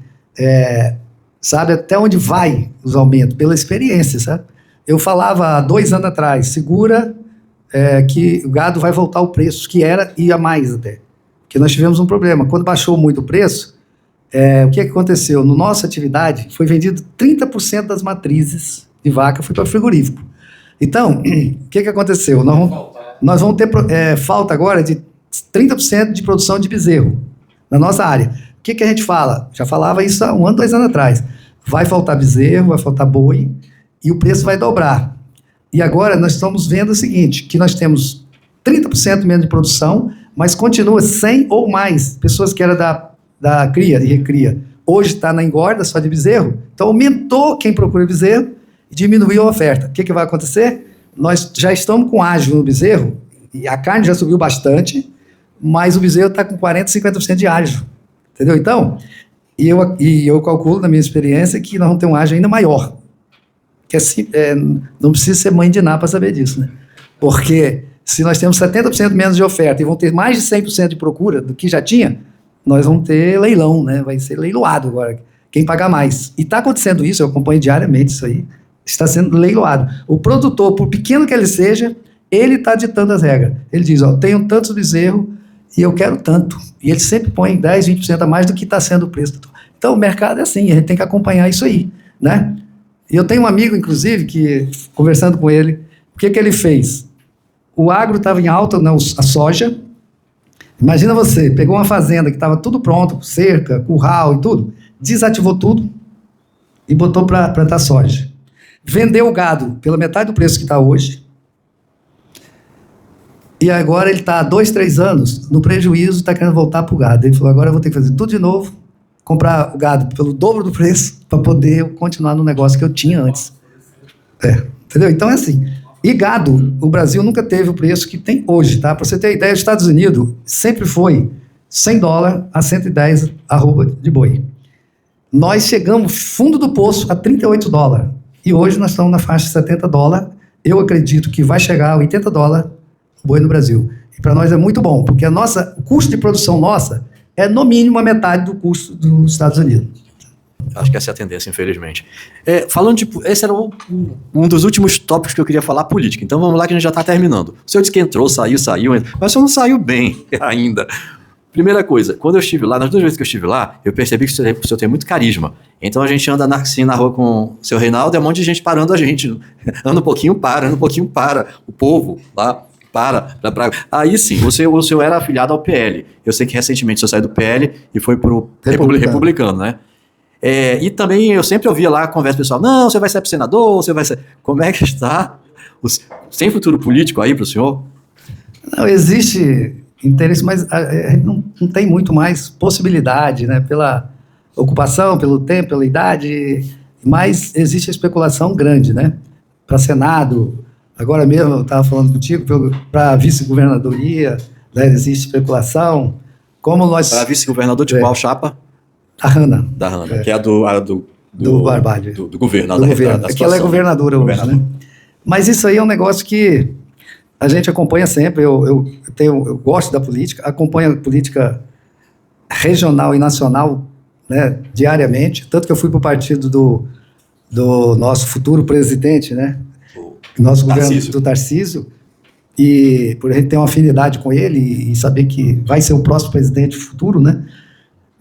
B: até onde vai os aumentos, pela experiência, sabe? Eu falava há 2 anos atrás, segura que o gado vai voltar ao preço, que era, e a mais até. Porque nós tivemos um problema. Quando baixou muito o preço, o que aconteceu? Na nossa atividade, foi vendido 30% das matrizes de vaca foi para frigorífico. Então, o que aconteceu? Nós vamos ter falta agora de 30% de produção de bezerro na nossa área. O que a gente fala? Já falava isso há 1 ano, 2 anos atrás. Vai faltar bezerro, vai faltar boi e o preço vai dobrar. E agora nós estamos vendo o seguinte, que nós temos 30% menos de produção, mas continua 100 ou mais pessoas que eram da cria e recria. Hoje está na engorda só de bezerro, então aumentou quem procura bezerro e diminuiu a oferta. O que vai acontecer? Nós já estamos com ágio no bezerro, e a carne já subiu bastante, mas o bezerro está com 40%, 50% de ágio. Entendeu? Então, eu calculo, na minha experiência, que nós vamos ter um ágio ainda maior. Que não precisa ser mãe de Ná para saber disso, né? Porque se nós temos 70% menos de oferta e vão ter mais de 100% de procura do que já tinha, nós vamos ter leilão, né? Vai ser leiloado agora, quem pagar mais. E está acontecendo isso, eu acompanho diariamente isso aí, está sendo leiloado. O produtor, por pequeno que ele seja, ele está ditando as regras. Ele diz, tenho tantos bezerros e eu quero tanto. E ele sempre põe 10, 20% a mais do que está sendo o preço. Então o mercado é assim, a gente tem que acompanhar isso aí, né? E eu tenho um amigo, inclusive, que, conversando com ele, o que ele fez? O agro estava em alta, a soja. Imagina você, pegou uma fazenda que estava tudo pronto, cerca, curral e tudo, desativou tudo e botou para plantar soja. Vendeu o gado pela metade do preço que está hoje. E agora ele está há 2, 3 anos no prejuízo, está querendo voltar para o gado. Ele falou, agora eu vou ter que fazer tudo de novo, comprar o gado pelo dobro do preço para poder continuar no negócio que eu tinha antes. Entendeu? Então é assim. E gado, o Brasil nunca teve o preço que tem hoje, tá? Para você ter ideia, os Estados Unidos sempre foi $100 a 110 arroba de boi. Nós chegamos fundo do poço a $38. E hoje nós estamos na faixa de $70. Eu acredito que vai chegar a $80 boi no Brasil. E para nós é muito bom, porque o custo de produção nossa é no mínimo a metade do custo dos Estados Unidos.
A: Acho que essa é a tendência, infelizmente. Falando esse era um dos últimos tópicos que eu queria falar, política. Então vamos lá que a gente já está terminando. O senhor disse que entrou, saiu, mas o senhor não saiu bem ainda. Primeira coisa, quando eu estive lá, nas 2 vezes que eu estive lá, eu percebi que o senhor tem muito carisma. Então a gente anda assim na rua com o seu Reinaldo, é um monte de gente parando a gente. Anda um pouquinho, para. O povo lá para. Aí sim, o senhor era afiliado ao PL. Eu sei que recentemente o senhor saiu do PL e foi para o republicano, né? E também eu sempre ouvia lá a conversa pessoal, não, você vai ser senador, você vai ser... Como é que está? Tem futuro político aí para o senhor?
B: Não, existe interesse, mas não tem muito mais possibilidade, né? Pela ocupação, pelo tempo, pela idade, mas existe a especulação grande, né? Para Senado, agora mesmo eu estava falando contigo, para vice-governadoria, né? Existe especulação. Como nós...
A: Para vice-governador de qual chapa?
B: Da Hanna.
A: Que é a do
B: Barbalho.
A: Do governo.
B: Do governo. Que ela é governadora hoje, né? Mas isso aí é um negócio que a gente acompanha sempre. Eu gosto da política, acompanho a política regional e nacional, né, diariamente. Tanto que eu fui para o partido do nosso futuro presidente, né? Nosso governo do Tarcísio. E por a gente ter uma afinidade com ele e saber que vai ser o próximo presidente futuro, né?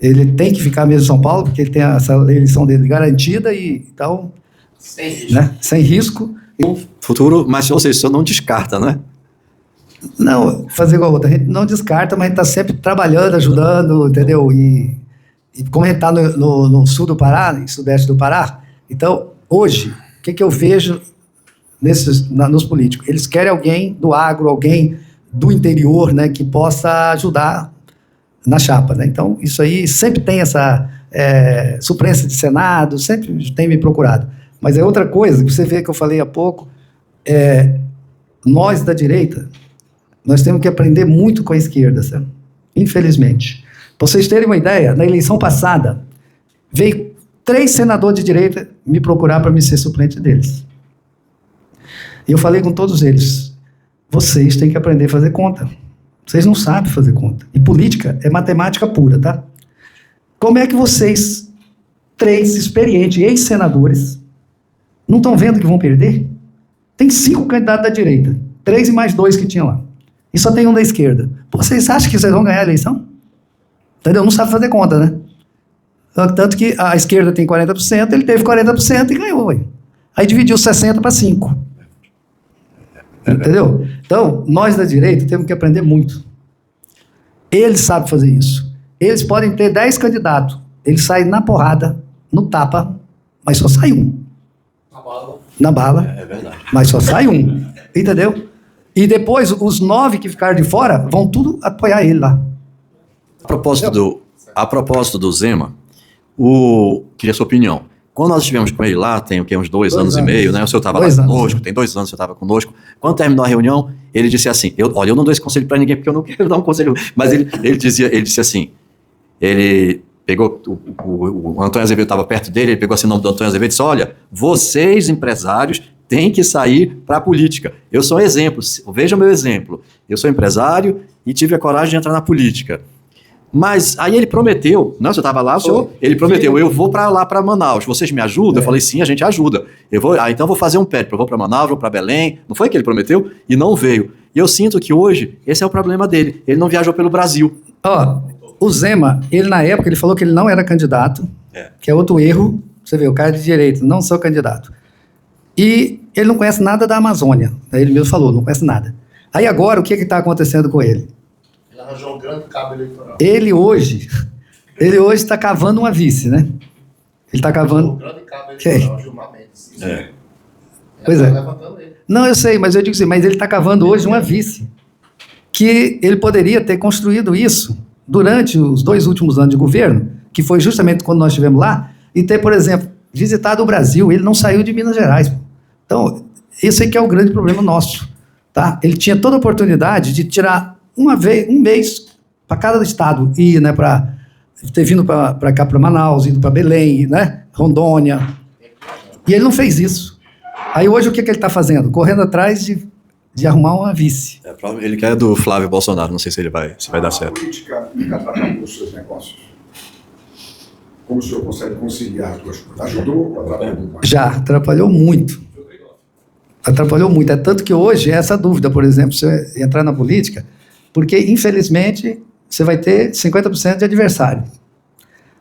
B: Ele tem que ficar mesmo em São Paulo, porque ele tem essa eleição dele garantida e tal. Sem risco. Né? Sem risco.
A: Futuro, mas ou seja, o senhor não descarta, né?
B: Não, fazer igual a outra. A gente não descarta, mas a gente está sempre trabalhando, ajudando, entendeu? E como a gente está no sul do Pará, no sudeste do Pará, então, hoje, o que eu vejo nos políticos? Eles querem alguém do agro, alguém do interior, né, que possa ajudar na chapa, né? Então, isso aí sempre tem essa suplência de Senado, sempre tem me procurado. Mas é outra coisa, que você vê que eu falei há pouco, nós da direita, nós temos que aprender muito com a esquerda, certo? Infelizmente. Para vocês terem uma ideia, na eleição passada, veio 3 senadores de direita me procurar para me ser suplente deles. E eu falei com todos eles, vocês têm que aprender a fazer conta. Vocês não sabem fazer conta. E política é matemática pura, tá? Como é que vocês, 3 experientes ex-senadores, não estão vendo que vão perder? Tem 5 candidatos da direita, 3 e mais 2 que tinha lá. E só tem um da esquerda. Pô, vocês acham que vocês vão ganhar a eleição? Entendeu? Não sabe fazer conta, né? Tanto que a esquerda tem 40%, ele teve 40% e ganhou. Aí dividiu 60 para 5. Entendeu? Então, nós da direita temos que aprender muito. Eles sabem fazer isso. Eles podem ter 10 candidatos. Eles saem na porrada, no tapa, mas só sai um. Na bala. É verdade. Mas só sai um. Entendeu? E depois, os 9 que ficaram de fora vão tudo apoiar ele lá.
A: A propósito do Zema, queria sua opinião. Quando nós estivemos com ele lá, tem uns 2 anos e meio, né? O senhor estava lá conosco, tem 2 anos que o senhor estava conosco. Quando terminou a reunião, ele disse assim, eu não dou esse conselho para ninguém, porque eu não quero dar um conselho, mas ele disse assim, ele pegou, o Antônio Azevedo estava perto dele, ele pegou assim o nome do Antônio Azevedo e disse, olha, vocês empresários têm que sair para a política. Eu sou um exemplo, veja o meu exemplo. Eu sou empresário e tive a coragem de entrar na política. Mas aí ele prometeu, não, você estava lá, ele prometeu, eu vou para lá, para Manaus, vocês me ajudam? Eu falei, sim, a gente ajuda. Então eu vou fazer um périplo, eu vou para Manaus, vou para Belém, não foi que ele prometeu? E não veio. E eu sinto que hoje, esse é o problema dele, ele não viajou pelo Brasil.
B: O Zema, ele na época, ele falou que ele não era candidato, que é outro erro, você vê, o cara de direita, não sou candidato. E ele não conhece nada da Amazônia, ele mesmo falou, não conhece nada. Aí agora, o que está acontecendo com ele?
C: Ele arranjou um grande cabo eleitoral.
B: Ele hoje está cavando uma vice, né? Ele está cavando...
C: Um grande cabo eleitoral, Gilmar Mendes.
B: Pois é. Não, eu sei, mas eu digo assim, mas ele está cavando hoje uma vice. que ele poderia ter construído isso durante os 2 últimos anos de governo, que foi justamente quando nós estivemos lá, e ter, por exemplo, visitado o Brasil. Ele não saiu de Minas Gerais. Então, esse aí que é o grande problema nosso. Tá? Ele tinha toda a oportunidade de tirar um mês para cada estado, ir, né, para ter vindo para cá, para Manaus, indo para Belém, né, Rondônia. E ele não fez isso. Aí hoje o que ele está fazendo? Correndo atrás de arrumar uma vice.
A: Ele quer do Flávio Bolsonaro, não sei se vai dar certo.
D: A política fica atrapalhando os seus negócios. Como o senhor consegue conciliar as duas coisas? Ajudou ou atrapalhou mais?
B: Já, atrapalhou muito. Atrapalhou muito. É tanto que hoje é essa dúvida, por exemplo, se você entrar na política, porque, infelizmente, você vai ter 50% de adversário.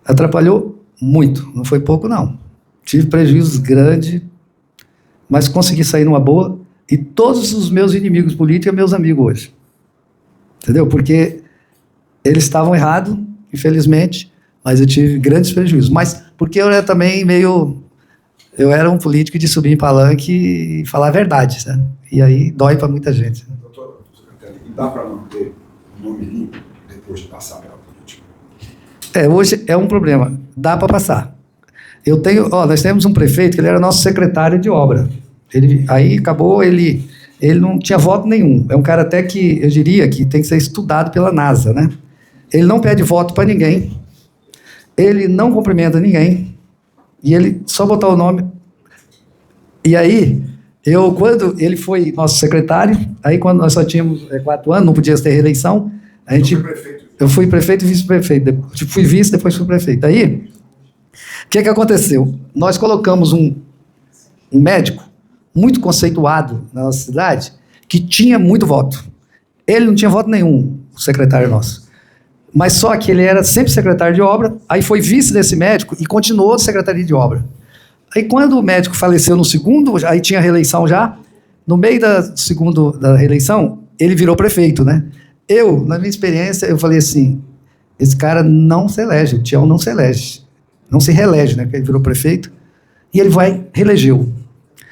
B: Atrapalhou muito. Não foi pouco, não. Tive prejuízos grandes, mas consegui sair numa boa. E todos os meus inimigos políticos são meus amigos hoje. Entendeu? Porque eles estavam errados, infelizmente, mas eu tive grandes prejuízos. Mas porque eu era também eu era um político de subir em palanque e falar a verdade, né? E aí dói para muita gente.
D: Doutor secretário, e dá para manter o nome limpo depois de passar pela política?
B: Hoje é um problema. Dá para passar. Nós temos um prefeito que ele era nosso secretário de obra. Aí acabou, ele não tinha voto nenhum. É um cara até que, eu diria, que tem que ser estudado pela NASA, né? Ele não pede voto para ninguém. Ele não cumprimenta ninguém. E ele só botar o nome. E aí, quando ele foi nosso secretário, aí quando nós só tínhamos 4 anos, não podia ter reeleição, eu fui prefeito e vice-prefeito. Fui vice, depois fui prefeito. Aí, o que aconteceu? Nós colocamos um médico muito conceituado na nossa cidade, que tinha muito voto. Ele não tinha voto nenhum, o secretário nosso. Mas só que ele era sempre secretário de obra, aí foi vice desse médico e continuou de secretaria de obra. Aí quando o médico faleceu no segundo, aí tinha reeleição já, no meio da reeleição, ele virou prefeito, né? Na minha experiência, eu falei assim, esse cara não se elege, o Tião não se elege, não se reelege, né? Porque ele virou prefeito, e ele reelegeu.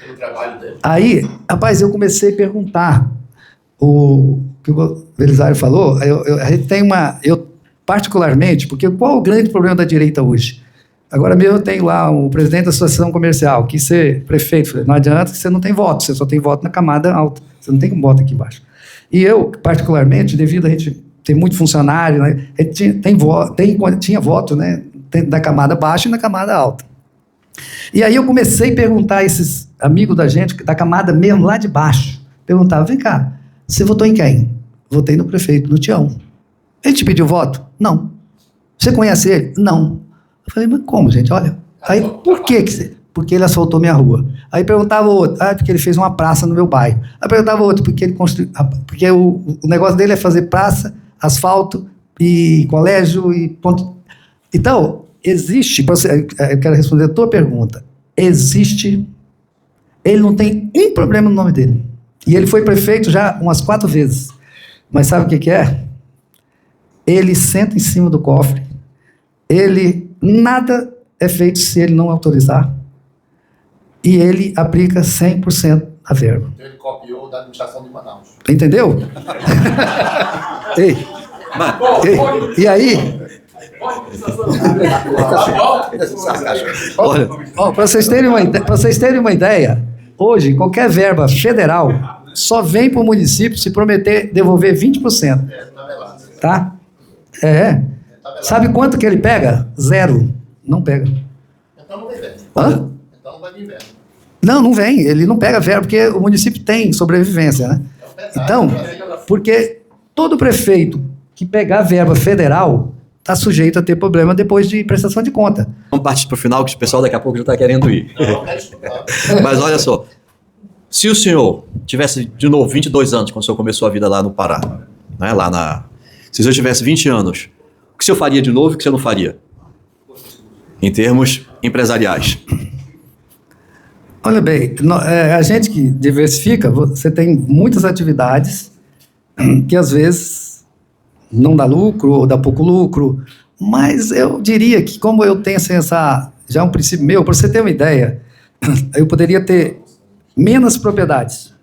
C: Pelo trabalho dele.
B: Aí, rapaz, eu comecei a perguntar o que o Belisário falou, a gente tem particularmente, porque qual é o grande problema da direita hoje? Agora mesmo eu tenho lá o presidente da associação comercial, quis ser prefeito, falei, não adianta que você não tem voto, você só tem voto na camada alta, você não tem voto aqui embaixo. E eu, particularmente, devido a gente ter muito funcionário, né, a gente tinha voto, né, da camada baixa e na camada alta. E aí eu comecei a perguntar a esses amigos da gente, da camada mesmo lá de baixo, perguntava, vem cá, você votou em quem? Votei no prefeito, no Tião. Ele te pediu voto? Não. Você conhece ele? Não. Eu falei, mas como, gente? Olha. Aí, por que você... Porque ele asfaltou minha rua. Aí perguntava o outro, porque ele fez uma praça no meu bairro. Aí perguntava o outro, porque ele construiu... Porque o negócio dele é fazer praça, asfalto e colégio e ponto... Então, existe... Eu quero responder a tua pergunta. Existe... Ele não tem um problema no nome dele. E ele foi prefeito já umas 4 vezes. Mas sabe o que é? Ele senta em cima do cofre, nada é feito se ele não autorizar, e ele aplica 100% a verba.
C: Então ele copiou da administração de Manaus.
B: Entendeu? E aí... Olha, para vocês terem uma ideia, hoje, qualquer verba federal só vem para o município se prometer devolver 20%. Tá? Sabe quanto que ele pega? 0. Não pega.
C: Então não vem verba.
B: Hã?
C: Então não vai vir verba.
B: Não vem. Ele não pega verba porque o município tem sobrevivência, né? Então, porque todo prefeito que pegar verba federal está sujeito a ter problema depois de prestação de conta.
A: Vamos partir para o final, que o pessoal daqui a pouco já está querendo ir. Mas olha só, se o senhor tivesse de novo 22 anos, quando o senhor começou a vida lá no Pará, né, se o senhor tivesse 20 anos, o que o senhor faria de novo e o que o senhor não faria? Em termos empresariais.
B: Olha bem, a gente que diversifica, você tem muitas atividades que às vezes não dá lucro ou dá pouco lucro, mas eu diria que como eu tenho já um princípio meu, para você ter uma ideia, eu poderia ter menos propriedades.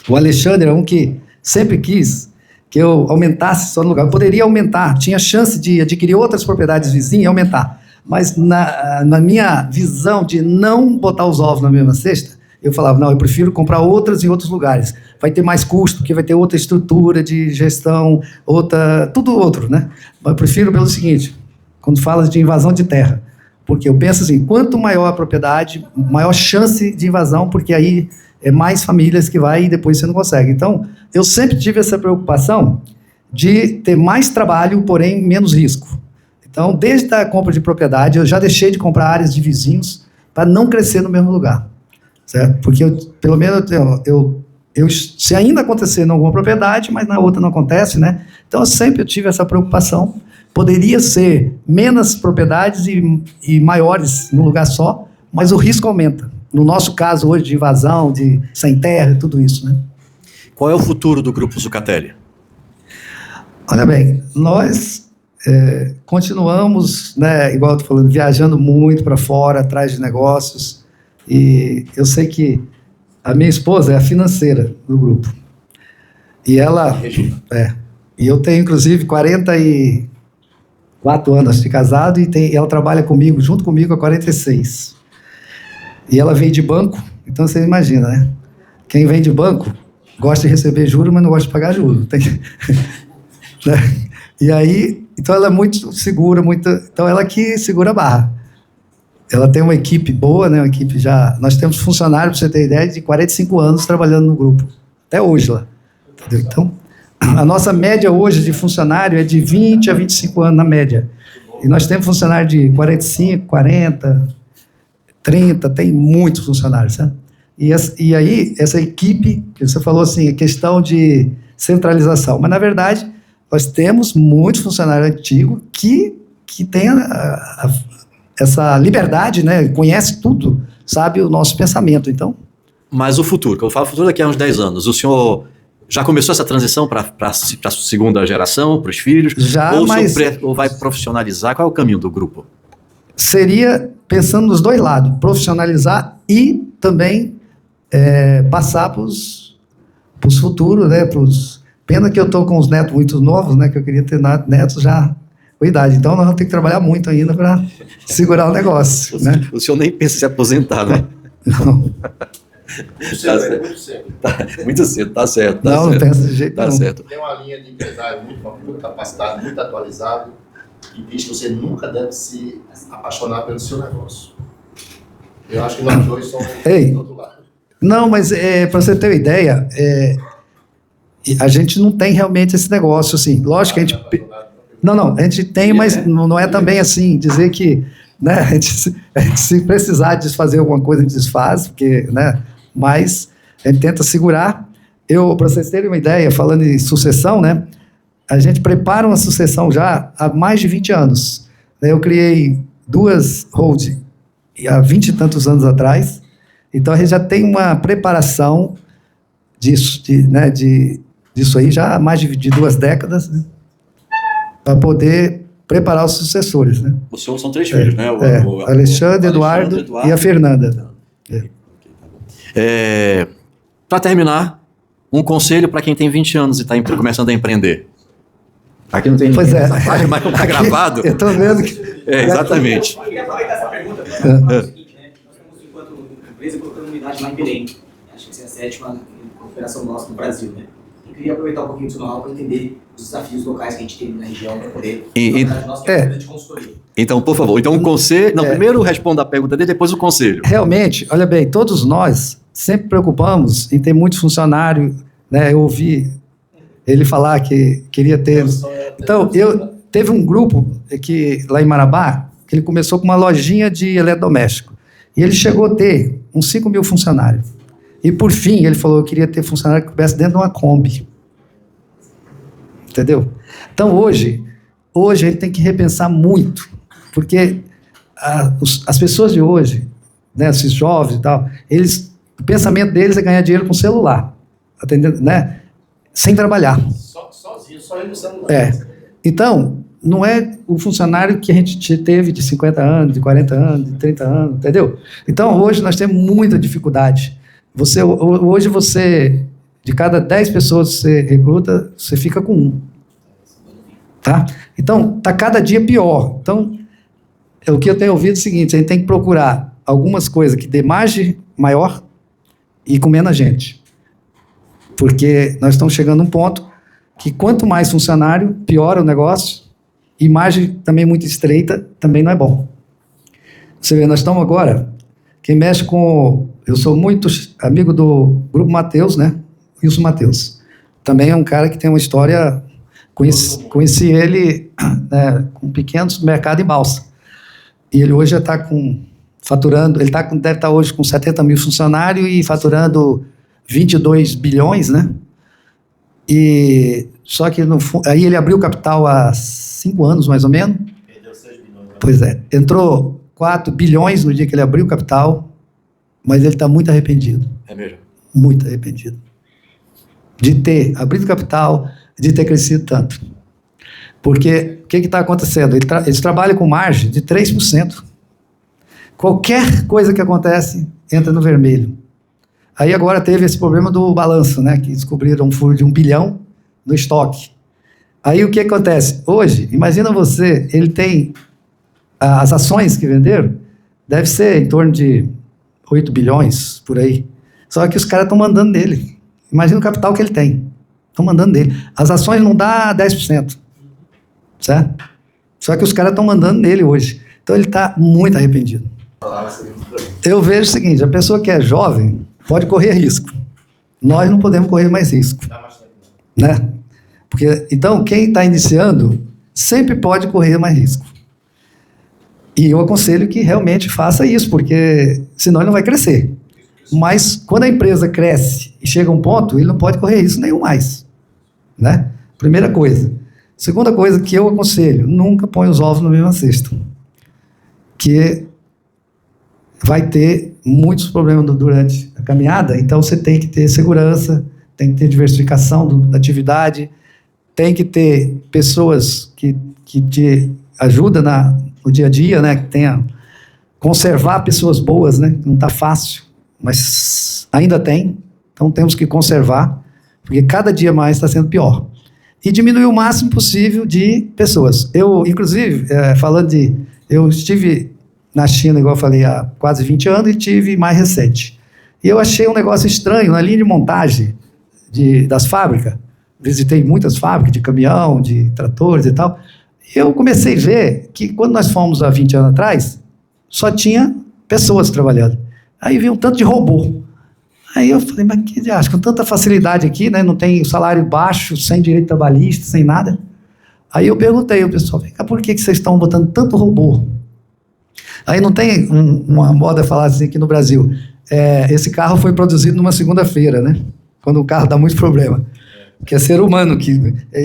B: O Alexandre é um que sempre quis que eu aumentasse só no lugar. Eu poderia aumentar, tinha chance de adquirir outras propriedades vizinhas e aumentar. Mas na minha visão de não botar os ovos na mesma cesta, eu falava, não, eu prefiro comprar outras em outros lugares. Vai ter mais custo, porque vai ter outra estrutura de gestão, tudo outro, né? Mas eu prefiro pelo seguinte, quando fala de invasão de terra, porque eu penso assim, quanto maior a propriedade, maior chance de invasão, porque aí é mais famílias que vai e depois você não consegue. Então, eu sempre tive essa preocupação de ter mais trabalho, porém menos risco. Então, desde a compra de propriedade, eu já deixei de comprar áreas de vizinhos para não crescer no mesmo lugar, certo? Porque, pelo menos, se ainda acontecer em alguma propriedade, mas na outra não acontece, né? Então, eu sempre tive essa preocupação. Poderia ser menos propriedades e maiores num lugar só, mas o risco aumenta. No nosso caso hoje de invasão, de sem terra, tudo isso, né?
A: Qual é o futuro do Grupo Zucatelli?
B: Olha bem, nós continuamos, né, igual eu estou falando, viajando muito para fora, atrás de negócios, e eu sei que a minha esposa é a financeira do grupo. E ela... e eu tenho, inclusive, 44 anos de casado e ela trabalha comigo, junto comigo, há 46. E ela vem de banco, então você imagina, né? Quem vem de banco gosta de receber juros, mas não gosta de pagar juros. Né? E aí, então ela é muito segura, então ela que segura a barra. Ela tem uma equipe boa, né? Uma equipe já... Nós temos funcionários, para você ter ideia, de 45 anos trabalhando no grupo. Até hoje lá. Entendeu? Então, a nossa média hoje de funcionário é de 20 a 25 anos na média. E nós temos funcionário de 45, 40, 30, tem muitos funcionários, sabe? E aí, essa equipe, que você falou assim, a questão de centralização. Mas, na verdade, nós temos muitos funcionários antigos que têm essa liberdade, né? Conhece tudo, sabe o nosso pensamento, então...
A: Mas o futuro, que eu falo futuro daqui a uns 10 anos, o senhor já começou essa transição para a segunda geração, para os filhos?
B: Já,
A: ou vai profissionalizar? Qual é o caminho do grupo?
B: Seria, pensando nos dois lados, profissionalizar e também passar para os futuros, né? Pena que eu estou com os netos muito novos, né? Que eu queria ter netos já com idade. Então, nós vamos ter que trabalhar muito ainda para segurar o negócio. Né?
A: O senhor nem pensa em se aposentar, né?
B: Não.
A: Muito cedo, tá certo.
B: Não penso de jeito
A: nenhum.
B: Tá
A: certo.
C: Tem uma linha de empresário muito capacitado, muito atualizado, que diz que você nunca deve se apaixonar pelo seu negócio. Eu acho que nós dois somos do outro lado.
B: Não, mas para você ter uma ideia, a gente não tem realmente esse negócio, assim. Lógico que a gente... Não, a gente tem, mas não é também assim, dizer que, né, a gente, se precisar desfazer alguma coisa, a gente desfaz, porque, né, mas a gente tenta segurar. Para vocês terem uma ideia, falando em sucessão, né, a gente prepara uma sucessão já há mais de 20 anos. Eu criei 2 holding há 20 e tantos anos atrás, então a gente já tem uma preparação disso, disso aí já há mais de 2 décadas, né, para poder preparar os sucessores, né?
A: O senhor são 3 filhos, né?
B: O Alexandre, Eduardo e a Fernanda.
A: Para terminar, um conselho para quem tem 20 anos e está começando a empreender. Aqui não tem ninguém nessa página, mas não está gravado.
B: Eu estou vendo que...
A: exatamente.
E: Eu queria aproveitar essa pergunta para falar o seguinte, né? Nós estamos, enquanto empresa, colocando unidade lá em Belém. Acho que essa é a 7ª operação nossa no Brasil, né? Eu queria aproveitar um pouquinho do seu know-how para entender os desafios locais que a gente tem na região para poder... de consultoria.
A: Então, por favor, o conselho... Não, primeiro responda a pergunta dele, depois o conselho.
B: Realmente, olha bem, todos nós sempre preocupamos em ter muitos funcionários, né? Eu ouvi ele falar que queria ter... Então, teve um grupo lá em Marabá, que ele começou com uma lojinha de eletrodoméstico. E ele chegou a ter uns 5 mil funcionários. E, por fim, ele falou que queria ter funcionário que estivesse dentro de uma Kombi. Entendeu? Então, hoje a gente tem que repensar muito, porque as pessoas de hoje, né, esses jovens e tal, o pensamento deles é ganhar dinheiro com celular, atendendo, né, sem trabalhar.
C: Sozinho, só ele no celular.
B: Então, não é o funcionário que a gente teve de 50 anos, de 40 anos, de 30 anos, entendeu? Então, hoje nós temos muita dificuldade. Hoje você de cada 10 pessoas que você recruta, você fica com 1. Tá? Então, está cada dia pior. Então, o que eu tenho ouvido é o seguinte, a gente tem que procurar algumas coisas que dê margem maior e com menos gente. Porque nós estamos chegando a um ponto que quanto mais funcionário, piora o negócio, e margem também muito estreita também não é bom. Você vê, nós estamos agora, quem mexe com... Eu sou muito amigo do Grupo Mateus, né? Wilson Mateus. Também é um cara que tem uma história... Conheci ele né, com pequenos mercado em Balsa. E ele hoje já está faturando... Ele deve estar hoje com 70 mil funcionários e faturando 22 bilhões, né? E só que aí ele abriu capital há 5 anos, mais ou menos.
C: Perdeu 6 bilhões.
B: Pois é. Entrou 4 bilhões no dia que ele abriu capital, mas ele está muito arrependido.
A: É mesmo?
B: Muito arrependido. De ter abrido capital, de ter crescido tanto. Porque o que está acontecendo? Eles trabalham com margem de 3%. Qualquer coisa que acontece, entra no vermelho. Aí agora teve esse problema do balanço, né? Que descobriram um furo de 1 bilhão no estoque. Aí o que acontece? Hoje, imagina você, ele tem as ações que venderam, deve ser em torno de 8 bilhões, por aí. Só que os caras estão mandando nele. Imagina o capital que ele tem. Estão mandando nele. As ações não dá 10%. Certo? Só que os caras estão mandando nele hoje. Então ele está muito arrependido. Eu vejo o seguinte, a pessoa que é jovem pode correr risco. Nós não podemos correr mais risco. Né? Porque, então, quem está iniciando sempre pode correr mais risco. E eu aconselho que realmente faça isso, porque senão ele não vai crescer. Mas quando a empresa cresce e chega a um ponto, ele não pode correr risco nenhum mais. Né? Primeira coisa. Segunda coisa que eu aconselho, nunca põe os ovos na mesma cesta. Que vai ter muitos problemas durante a caminhada, então você tem que ter segurança, tem que ter diversificação da atividade, tem que ter pessoas que te ajudam no dia a dia, né, que tenha conservar pessoas boas, né, não está fácil, mas ainda tem, então temos que conservar, porque cada dia mais está sendo pior. E diminuir o máximo possível de pessoas. Eu, inclusive, eu estive na China, igual eu falei, há quase 20 anos, e tive mais recente. E eu achei um negócio estranho, na linha de montagem das fábricas, visitei muitas fábricas de caminhão, de tratores e tal, e eu comecei a ver que quando nós fomos há 20 anos atrás, só tinha pessoas trabalhando. Aí vi um tanto de robô. Aí eu falei, mas que diacho, com tanta facilidade aqui, né, não tem salário baixo, sem direito trabalhista, sem nada. Aí eu perguntei ao pessoal, por que vocês estão botando tanto robô? Aí não tem uma moda falar assim aqui no Brasil, esse carro foi produzido numa segunda-feira, né? Quando o carro dá muito problema. Que é ser humano.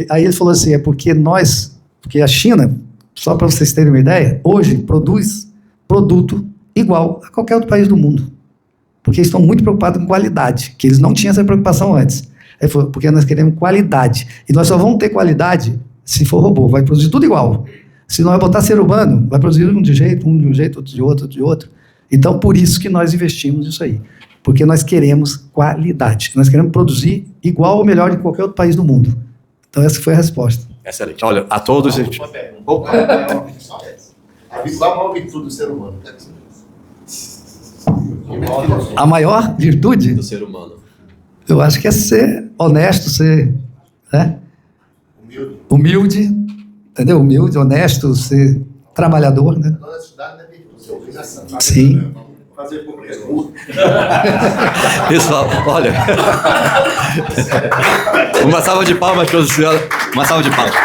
B: Aí ele falou assim, porque a China, só para vocês terem uma ideia, hoje produz produto igual a qualquer outro país do mundo. Porque eles estão muito preocupados com qualidade, que eles não tinham essa preocupação antes. Ele falou, porque nós queremos qualidade. E nós só vamos ter qualidade se for robô, vai produzir tudo igual. Se não vai botar ser humano, vai produzir um de um jeito, outro de outro, de outro. Então, por isso que nós investimos nisso aí. Porque nós queremos qualidade. Nós queremos produzir igual ou melhor de qualquer outro país do mundo. Então, essa foi a resposta.
A: Excelente. Olha, a todos...
C: Uma pergunta. Qual a maior virtude do ser humano?
B: A maior virtude
A: do ser humano.
B: Eu acho que é ser honesto, ser, né? Humilde, entendeu? Humilde, honesto, ser trabalhador, né?
C: A honestidade não é virtude, é obrigação.
B: Sim.
C: Fazer por pergunta.
A: Pessoal, olha. Uma salva de palmas para o senhor. Uma salva de palmas.